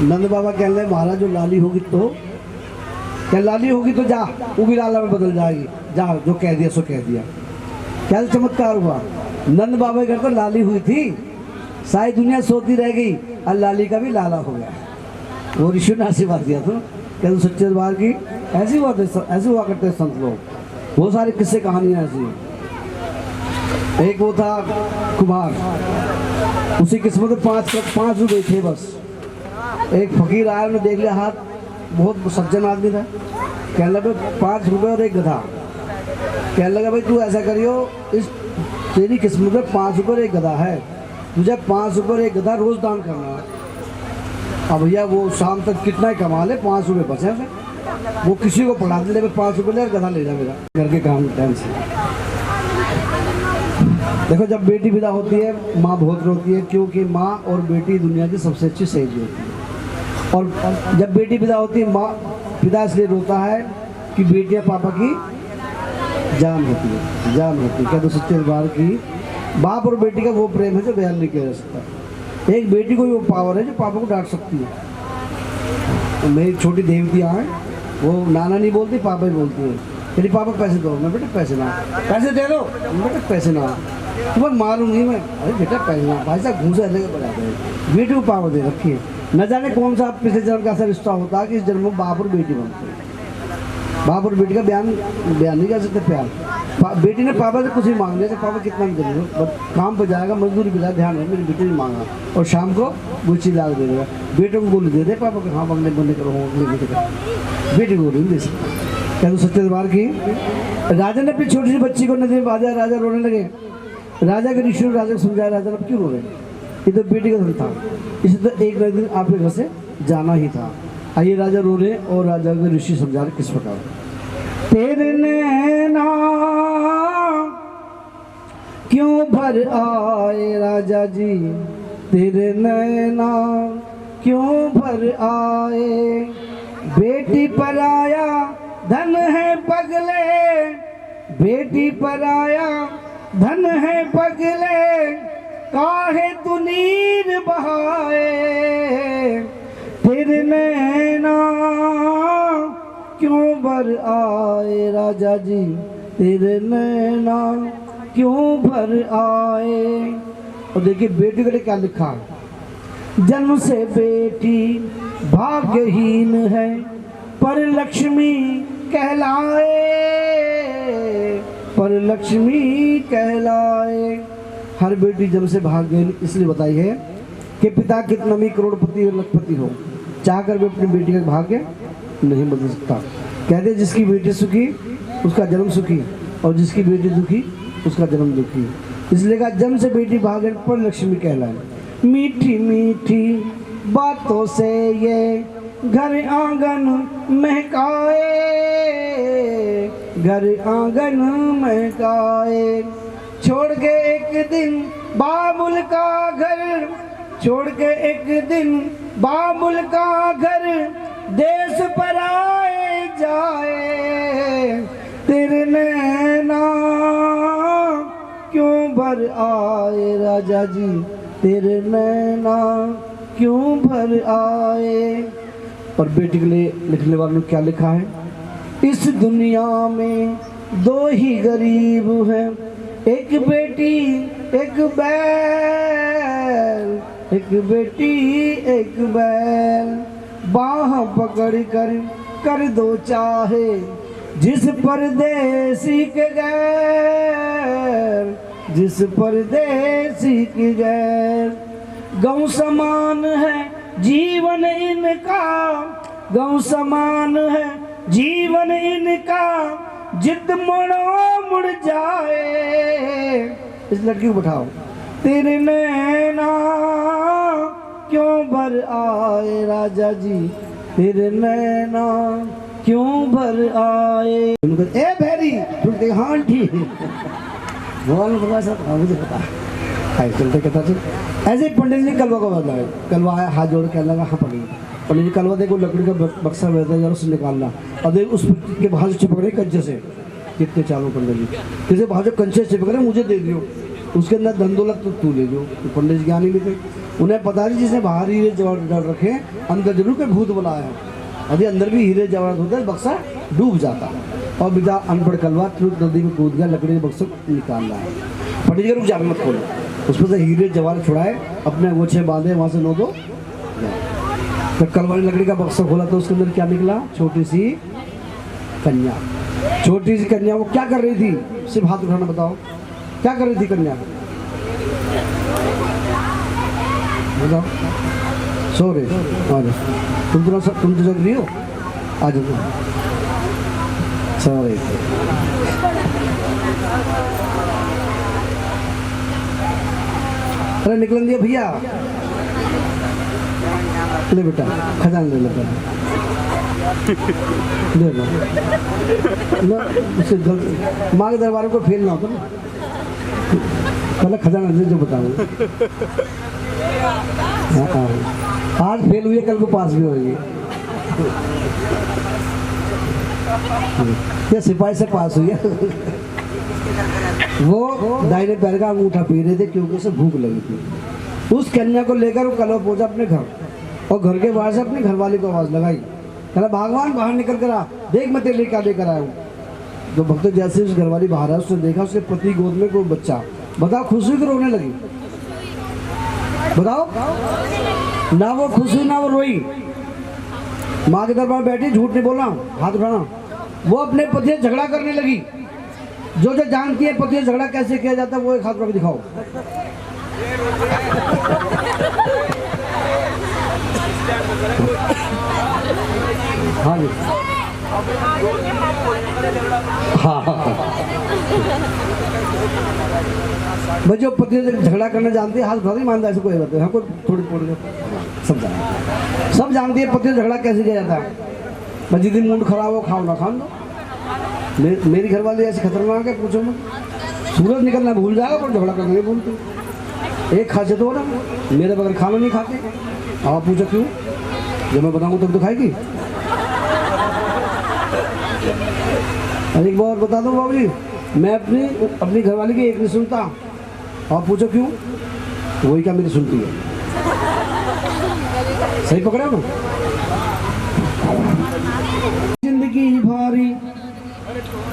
नंद बाबा कह रहे महाराज, जो लाली होगी तो क्या लाली होगी तो जा, वो भी लाला में बदल जाएगी। जा, जो कह दिया सो कह दिया। क्या चमत्कार हुआ। नंद बाबा के घर तो लाली हुई थी, सारी दुनिया सोती रह गई और लाली का भी लाला हो गया। वो ऋषि ने आशीर्वाद दिया था। क्या तो सच्चे दरबार की ऐसी हुआ करते संत लोग। बहुत सारी किस्से कहानियां ऐसी। एक वो था कुम्हार, उसी किस्मत में 5 रुपये थे बस। एक फकीर आया, उन्हें देख लिया हाथ, बहुत सज्जन आदमी था। कहने लगा 5 रुपये और एक गधा। कहने लगा भाई तू ऐसा करियो, इस तेरी किस्मत में 5 रुपये और एक गधा है, तुझे 5 रुपये एक गधा रोज दान करना है। अब भैया वो शाम तक कितना ही कमा ले, 5 रुपये बचे हैं, वो किसी को पढ़ा दे, 5 रुपये ले और गधा ले जा मेरा घर के काम टाइम से। देखो जब बेटी विदा होती है माँ बहुत रोती है, क्योंकि माँ और बेटी दुनिया की सबसे अच्छी सहेली होती है। और जब बेटी विदा होती है माँ पिता इसलिए रोता है कि बेटियाँ पापा की जान होती है, जान होती है। क्या तो सच्चे दरबार की बाप और बेटी का वो प्रेम है जो बयान नहीं किया जा सकता। एक बेटी को वो पावर है जो पापा को डांट सकती है। तो मेरी छोटी देवतियाँ हैं, वो नाना नहीं बोलती, पापा ही बोलती है। यदि पापा पैसे दो, मैं बेटा पैसे ना, पैसे दे दो, बेटा पैसे ना, तुम्हें मारूंगी मैं, अरे बेटा पैसे ना, भाई साहब घूसा लेके बजाते हैं। बेटी को पावर दे रखी है। न जाने कौन सा पिछले जन्म का ऐसा रिश्ता होता है कि इस जन्म में बाप और बेटी बनते हैं। बाप और बेटी का बयान नहीं कर सकते प्यार। बेटी ने पापा से कुछ ही मांग लिया, पापा कितना भी दे दो, काम पर जाएगा मजदूरी पे जाएगा, ध्यान है मेरी बेटी ने मांगा, और शाम को गुच्छी ला दे देगा। बेटे को गोली दे दे पापा को, हाँ बंगले बंदे करो, बेटी को गोली नहीं दे सकता। क्या तो सत्य दरबार की राजा ने अपनी छोटी सी बच्ची को नदी में बांधा, राजा रोने लगे। राजा के ऋषि राजा को समझाया, राजा अब क्यों रो रहे, ये तो बेटी का धन था, इसे तो एक न दिन आपके घर से जाना ही था। आइए राजा रो रहे और राजा के ऋषि समझा रहे किस प्रकार। तेरे नैना क्यों भर आए राजा जी, तेरे नैना क्यों भर आए, बेटी पर आया धन है पगले, बेटी पर आया धन है पगले, काहे तू नीर बहाए, तेरे नैना क्यों भर आए राजा जी, तेरे नैना क्यों भर आए। और देखिए बेटी के लिए क्या लिखा, जन्म से बेटी भाग्यहीन है, पर लक्ष्मी कहलाए, पर लक्ष्मी कहलाए। हर बेटी जन्म से भाग्यहीन इसलिए बताई है कि पिता कितना भी करोड़पति और लखपति हो, चाहकर भी अपनी बेटी का भाग्य नहीं बदल सकता। कहते जिसकी बेटी सुखी उसका जन्म सुखी, और जिसकी बेटी दुखी उसका जन्म दुखी। इसलिए कहा जन्म से बेटी भाग्य पर लक्ष्मी कहलाए। मीठी मीठी बातों से ये घर आंगन महकाए, घर आंगन महकाए। छोड़ के एक दिन बाबुल का घर, छोड़ के एक दिन बाबुल का घर, देश पर आए जाए, तेरे नैना क्यों भर आए राजा जी, तेरे नैना क्यों भर आए। और बेटी के लिए लिखने वालों ने क्या लिखा है, इस दुनिया में दो ही गरीब हैं, एक बेटी एक बैल, एक बेटी एक बैल, बाह पकड़ कर दो चाहे, जिस परदेसी के गैर, जिस परदेसी के गैर। गौ समान है जीवन इनका, गौ समान है जीवन इनका, जिद मुड़ो मुड़ जाए। इस लड़की को बैठाओ, तेरे नैना क्यों भर आए राजा जी, तेरे नैना क्यों भर आए। ए भैरी तुम हाँ ठीक भगवान को पता, मुझे पता है चलते कहता चल। ऐसे पंडित जी कलवा को बदला है, कलवा आया हाथ जोड़ के लगा, हाँ पंडित जी कलवा देखो लकड़ी का बक्सा रहता है, उससे निकालना और देख उस के बाहर से चिपक रहे कंचे से, कितने चालू पंडित जी जैसे बाहर से कंचे से चिपक रहे मुझे दे दियो, उसके अंदर धन दौलत तो तू ले जो। तो पंडित जी ज्ञानी लिखे, उन्हें पता नहीं जिसने बाहर हीरे जवाहर रखे अंदर जरूर कोई भूत बुलाया है, अभी अंदर भी हीरे जवाहर होता है, बक्सा डूब जाता है। और बिना अनपढ़ कलवा तुरंत नदी में कूद गया, लकड़ी के बक्सा निकाल रहा है। पंडित जी रुक जा मत खोलो, उसमें से हीरे जवाहर छुड़ाए, अपने गोछे बांधे, वहाँ से लो दो। तो कलवा ने लकड़ी का बक्सा खोला तो उसके अंदर क्या निकला, छोटी सी कन्या। छोटी सी कन्या वो क्या कर रही थी, सिर्फ हाथ उठाना बताओ, क्या कर रही थी कन्या बताओ। सो रहे आ जाओ, तुम तो जग रही हो, आ जाओ सो रहे थे। अरे निकल दिया भैया, ले बेटा खजाना ले लो, ले लो माँ के दरबार को फेल ना हो, पहले खजाना दे जो बताओ। आज फेल हुई है, कल को पास भी होगी। ये सिपाही से पास हुई है। वो दाहिने पैर का अंगूठा पी रहे थे क्योंकि उसे भूख लगी थी। उस कन्या को लेकर वो कल पहुंचा अपने घर, और घर के बाहर से अपनी घरवाली को आवाज लगाई, कहला भगवान बाहर निकल कर आ, देख मैं तेरे लिए क्या लेकर आया हूँ। तो भक्त जैसे उस घरवाली बाहर है, उसने देखा उसके पति गोद में कोई बच्चा, बताओ खुश हुई कि रोने लगी? बताओ, ना वो खुश हुई ना वो रोई। माँ के दरबार बैठी, झूठ नहीं बोलना, हाथ उठाना। वो अपने पति से झगड़ा करने लगी। जो जो जानती है पति से झगड़ा कैसे किया जाता है, वो एक हाथ रख दिखाओ। हाँ जी, हाँ भाई, जो पति से झगड़ा करना जानती है हाथ उठा, ईमानदार से कोई बात है, कोई थोड़ी थोड़ी सब जानती है पति से झगड़ा कैसे किया जाता है। मैं जिस दिन मूड खराब हो, खाओ ना खाओ दो। मेरी घरवाली ऐसी खतरनाक है, पूछो मत। सूरज निकलना भूल जाएगा पर झगड़ा करना नहीं भूलती। एक खासियत हो ना, मेरे बगैर खाना नहीं खाते। आप पूछो क्यों? जब मैं बताऊंगा तब तो खाएगी। एक बार बता दो बाबू जी, मैं अपनी घरवाली की एक नहीं सुनता। आप पूछो क्यों? वही क्या मेरी सुनती है। सही पकड़ा ना? जिंदगी भारी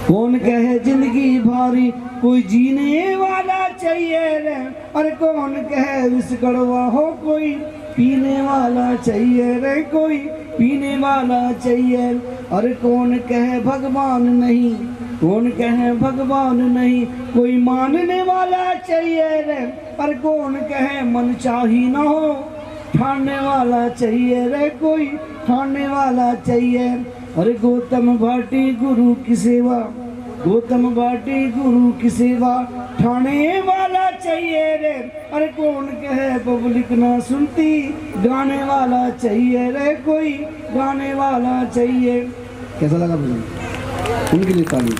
कौन कहे जिंदगी भारी, कोई जीने वाला चाहिए रे। अरे कौन कहे विष कड़वा हो, कोई पीने वाला चाहिए रे, कोई पीने वाला चाहिए। अरे कौन कहे भगवान नहीं, कौन कहे भगवान नहीं, कोई मानने वाला चाहिए रे। अरे कौन कहे मन चाही ना हो, ठाने वाला चाहिए रे, कोई ठाने वाला चाहिए। अरे गौतम भाटी गुरु की सेवा, गौतम भाटी गुरु की सेवा, ठाने वाला चाहिए रे। अरे कौन कहे पब्लिक ना सुनती, गाने वाला चाहिए रे, कोई गाने वाला चाहिए। कैसा लगा भजन? उनके लिए ताली।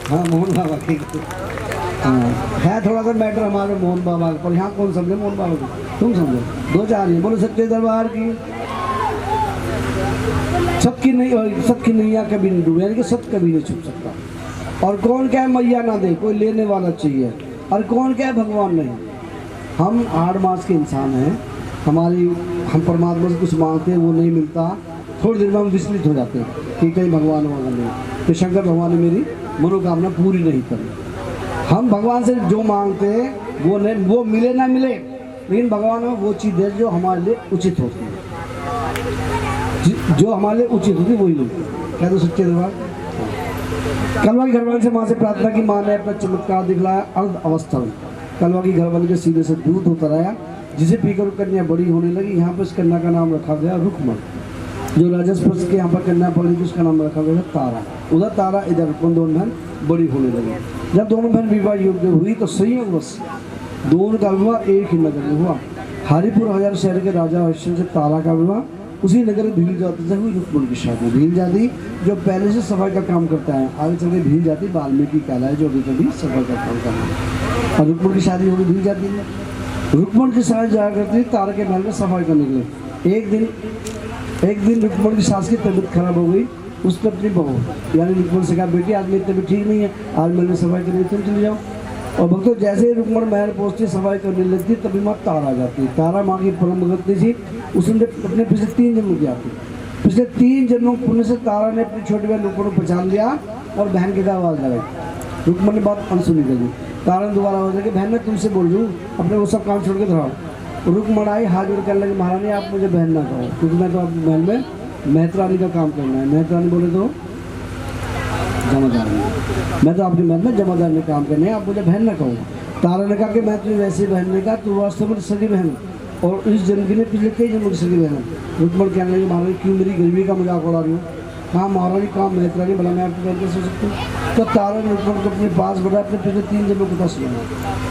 हाँ मोहन बाबा की है थोड़ा सा मैटर हमारे मोहन बाबा पर, यहाँ कौन समझे मोहन बाबा को? तुम समझो, दो चार ही बोलो सच्चे दरबार की। सबकी नहीं, सबकी नैया कभी नहीं डूबे, यानी कि सब कभी नहीं छुप सकता। और कौन क्या मैया ना दे, कोई लेने वाला चाहिए। और कौन क्या भगवान नहीं। हम 8 मास के इंसान हैं, हम परमात्मा से कुछ मांगते हैं वो नहीं मिलता, थोड़ी देर में हम विचलित हो जाते हैं कि कहीं भगवान वाला नहीं, तो शंकर भगवान ने मेरी मनोकामना पूरी नहीं करी। हम भगवान से जो मांगते हैं वो नहीं, वो मिले ना मिले, लेकिन भगवान हमें वो चीज़ दे जो हमारे लिए उचित होती है, जो हमारे लिए उचित होती है वही मिलती है। क्या तो सच्चे दरबार। कलवा की घरवाली से माँ से प्रार्थना की, माँ ने अपना चमत्कार दिखलाया अर्ध अवस्था में। कलवा की घरवाली के सीधे से दूध होता रहा, जिसे पीकर कन्या बड़ी होने लगी। यहाँ पर इस कन्या का नाम रखा गया रुक्मण। जो राजस्पृश के यहाँ पर कन्या पड़ी थी उसका नाम रखा गया तारा। उधर तारा, इधर रुक्मण, दोनों बहन बड़ी होने लगी। जब दोनों बहन विवाह योग्य हुई तो संयोगवश दोनों का विवाह एक ही नगर में हुआ। हरिपुर हजार शहर के राजा हरिश्चंद्र से तारा का विवाह उसी नगर में भील जाति से हुई रुक्मण की शादी। भील जाति जो पहले से सफाई का काम करता है, आगे चल के भील जाति वाल्मीकि कहलाए जो अभी कभी सफाई का काम कर रहा है। और रुक्मण की शादी होगी भील जाति में। रुक्मण की सास जाया करती तारा के महल में सफाई करने के लिए। एक दिन रुक्मण की सास की तबीयत खराब हो गई। उसने अपनी बहू यानी रुक्मण से कहा, बेटी आज मेरी तबीयत ठीक नहीं है, आज मैंने सफाई करनी, तुम चले जाओ। और भक्तों जैसे ही रुक्मण महल पहुँचती सफाई करने लगती तभी माँ तारा आ जाती। तारा माँ की परम भगत थी, उसने अपने पिछले 3 जन्म किया थी। पिछले 3 जन्मों पुण्य से तारा ने अपनी छोटी बहन रुक्मण को पहचान लिया और बहन के आवाज़ लगाई। रुक्मण ने बात अनसुनी कर दी। तारा ने दोबारा आवाज़ लगी, बहन मैं तुमसे बोल रही हूँ, अपने वो सब काम छोड़ के धराओ। रुक्मण आई, हाथ जोड़ कर लगे, महारानी आप मुझे बहन ना कहो, क्योंकि मैं तो अपने महल में मेहतरानी का काम करना है। मेहतरानी बोले तो जमादार, मैं तो अपने महल में जमादार ने काम करने हैं, आप मुझे बहन ना कहो। तारा ने कहा कि मैं तुझे वैसे बहन ने कहा, तू वास्तव में सगी बहन और इस जन्म के लिए पिछले कई जन्म की सगी बहन है। रुक्मण कहने लगे, महारानी क्यों मेरी गरीबी का मजाक उड़ा रही हो? कहाँ महारानी कहाँ मेहतरानी, भला मैं आपको कैसे सो सकती हूँ। तो तारा ने रुक्मण को अपने पास बढ़ाया, अपने पिछले 3 जन्मों की कथा सुना।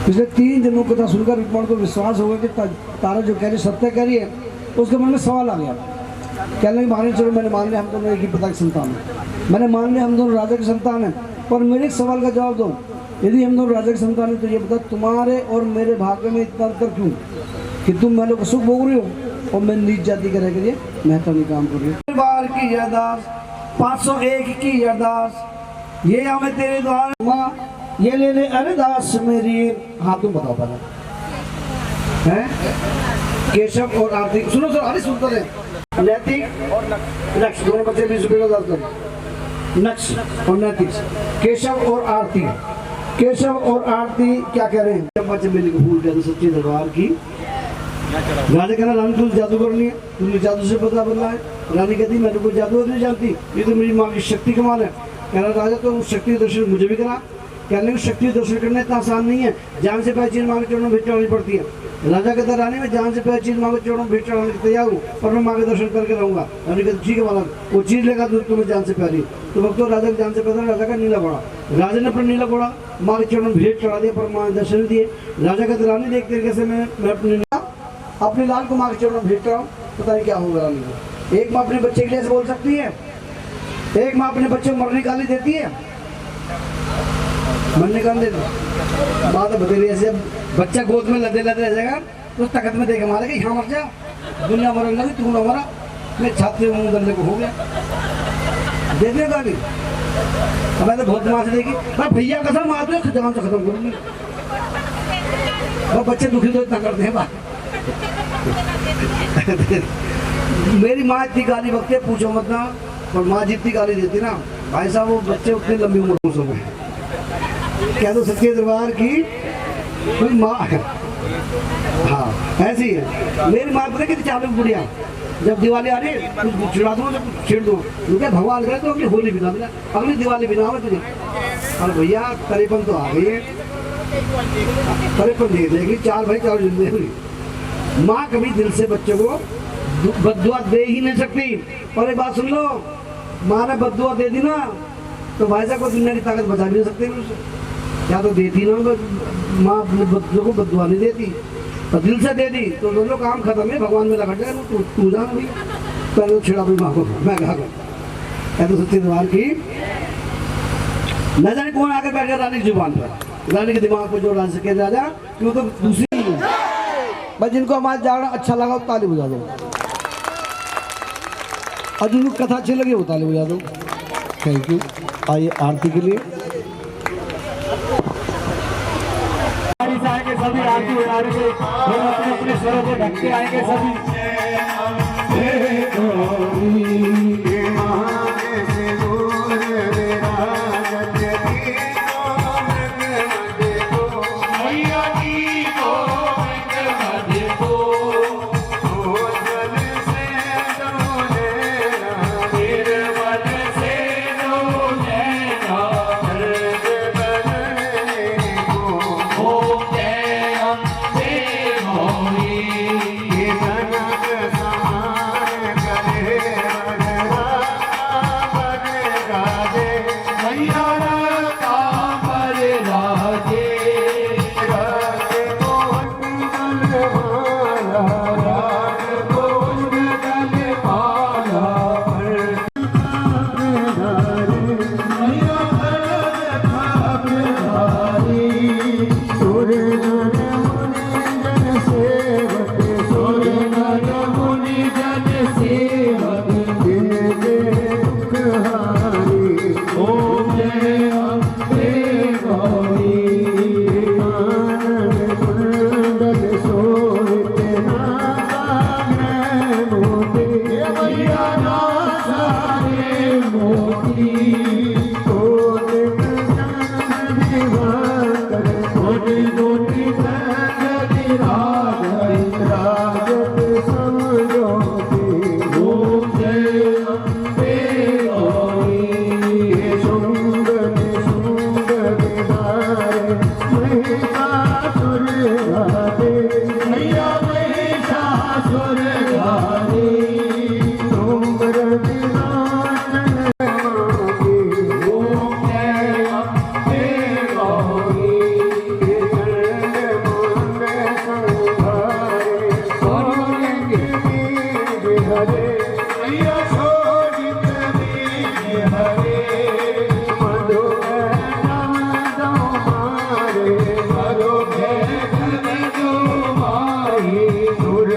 पिछले 3 जन्मों की कथा सुनकर रुक्मण को विश्वास होगा कि तारा जो कह रही सत्य कह रही है। उसके मन में सवाल आ गया, कहने लगी महारानी चलो मैंने मान लिया हम दोनों एक ही पिता की संतान है, मैंने मान लिया हम दोनों राजा की संतान है, पर मेरे एक सवाल का जवाब दो, यदि हम दोनों राजा की संतान है तो ये बता तुम्हारे और मेरे भाग्य में इतना अंतर क्यों कि तुम महलों को सुख भोग रही हो और मैं नीच जाति के रह के लिए महत्वपूर्ण काम कर रही हूँ। बार की अरदास 501 की अरदास, ये हमें तेरे द्वार माँ ये ले ले अरदास मेरी। हाँ तुम बताओ पहले हैं केशव और आरती, सुनो सर अरे सुनते रहे, नैतिक और नक्श दोनों बच्चे 20 रुपये का दर्जन, नक्श और नैतिक, केशव और आरती। केशव और आरती क्या कह रहे हैं, जब बच्चे मिले भूल गए तो सच्चे दरबार की। राजा कहना रानी तुझे जादू करनी है, तुझे जादू से पता बनना है। रानी कहती मैं तो कोई जादू नहीं जानती, ये तो मेरी माँ की शक्ति कमाल है। कह रहा राजा तो उस शक्ति दर्शन मुझे भी करा। कहने की शक्ति दर्शन करना इतना आसान नहीं है, जान से पहले चीज माँ के चरणों में भेंट चढ़ानी पड़ती है। राजा कहता रानी मैं जान से पहले चीज माँ के चरणों में भेंट चढ़ाने के तैयार हूँ, पर मैं माँ के दर्शन करके रहूंगा। रानी कहती ठीक है वाला वो चीज लेगा तुम्हें जान से पहले। तो वक्त तो राजा के जान से पहले राजा का नीला पड़ा, राजा ने अपना नीला पड़ा माँ के चरणों में भेंट चढ़ा दिया, पर माँ ने दर्शन दिए। राजा कहते रानी देख तरीके से मैं अपने लाल को माँ के चरणों में भेंट चढ़ाऊँ, पता नहीं क्या होगा रानी को। एक माँ अपने बच्चे के लिए ऐसे बोल सकती है, एक माँ अपने बच्चे को मरने गाली देती है, मरने गाली देती बात बतेरी ऐसे। बच्चा गोद में लदे लदे रह जाएगा तो तकत में देख मारे कि यहाँ मर जा, दुनिया मर लगी तू ना मरा, मैं छाती में मुँह गलने को हो गया दे दे गाली। अब तो बहुत मार देगी, पर भैया कसम मार दो जान से खत्म करूँगी। और बच्चे दुखी तो इतना करते हैं बात। मेरी माँ इतनी गाली बकते पूछो मत ना, पर माँ जितनी गाली देती ना भाई साहब वो बच्चे उतनी लंबी उम्र हो गए। क्या तो सच्चे दरबार की कोई माँ, हाँ ऐसी है मेरी माँ। पता कितनी चालू बुढ़िया, जब दिवाली आ रही है चिड़ा दूँ छेड़ दूँ, क्या भगवान करे तो अगली होली बिना बिना अगली दिवाली बिना हो तुझे। और भैया करीबन तो आ गई है, करीबन दे देगी 4 भाई 4 जिंदगी। माँ कभी दिल से बच्चों को बद्दुआ दे ही नहीं सकती। और एक बात सुन लो, माँ ने बद्दुआ दे दी ना तो भाई साहब को दुनिया की ताकत बचा भी नहीं सकते उससे। क्या तो देती ना माँ अपने बच्चों को बद्दुआ नहीं देती, और दिल से दे दी तो दोनों काम खत्म है, भगवान में लगा जाए तू जाना भी पहले तो छेड़ा अपनी माँ को। मैं कहा क्या तो सच्चे दरबार की न जाने कौन आकर बैठ गया रानी की जुबान पर, रानी के दिमाग पर जो राज सके राजा क्यों तो दूसरी भाई। जिनको हमारा जाना अच्छा लगा वो ताली बजा दो, और जिनको कथा अच्छी लगी वो ताली बजा दो। Thank you. आइए आरती के लिए आएंगे सभी, आरती उतारे से लोग अपने अपने स्वरों को ढकते आएंगे सभी। हरे मैया शोभित बीज हरे मधु नम दो मारे मधु नम दो मारे सुर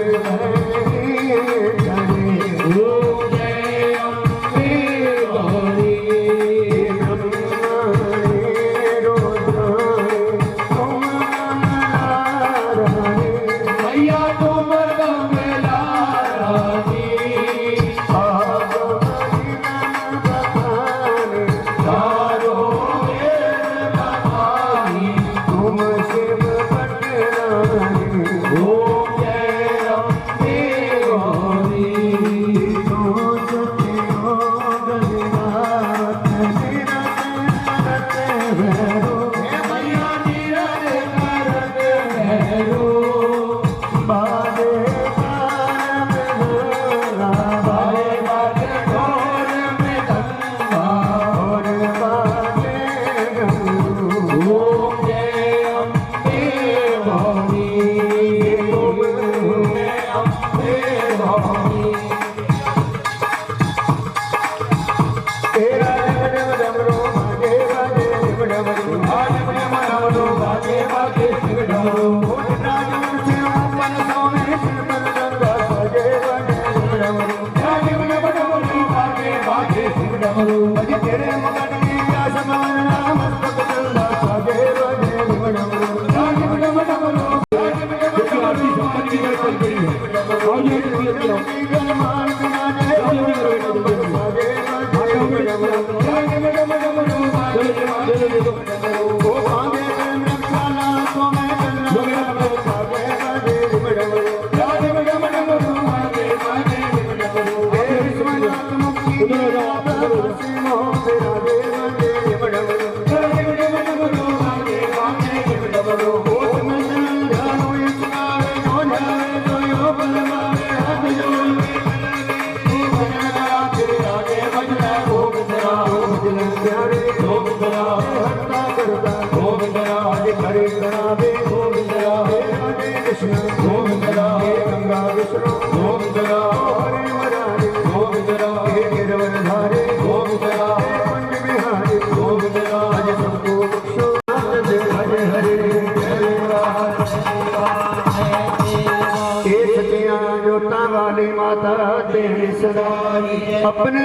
अपने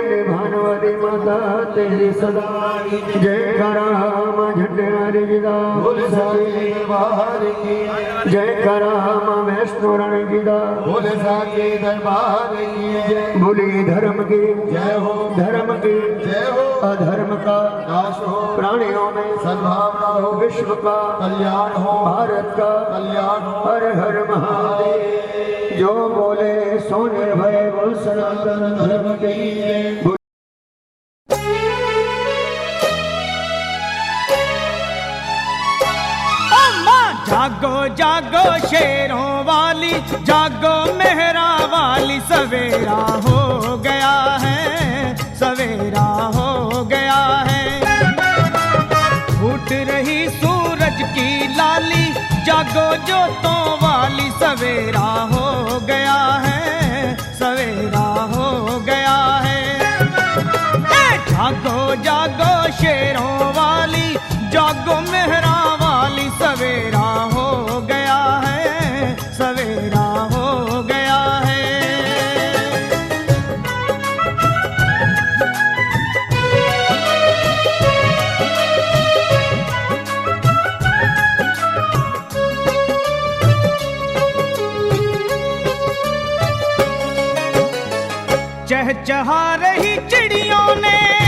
निभान वाली माता तेरी सदा जय राम झंडे गिदा बोल साके दरबार की जय राम वैष्णो रण गिदा बोल साके दरबार की जय बोली धर्म की जय हो धर्म की जय हो अधर्म का नाश हो प्राणियों में सद्भावना हो विश्व का कल्याण हो भारत का कल्याण हो हर हर महादेव जो बोले सो निर्भय बोल सनातन धर्म के लिए जागो जागो शेरों वाली जागो मेहरा वाली सवेरा हो गया है सवेरा हो गया है फूट रही सूरज की लाली जागो जोतों वाली सवेरा हो गया है सवेरा हो गया है जागो जागो शेरों वाली जागो मेहरा वाली सवेरा हो गया है सवेरा हो गया है चहचहा रही चिड़ियों ने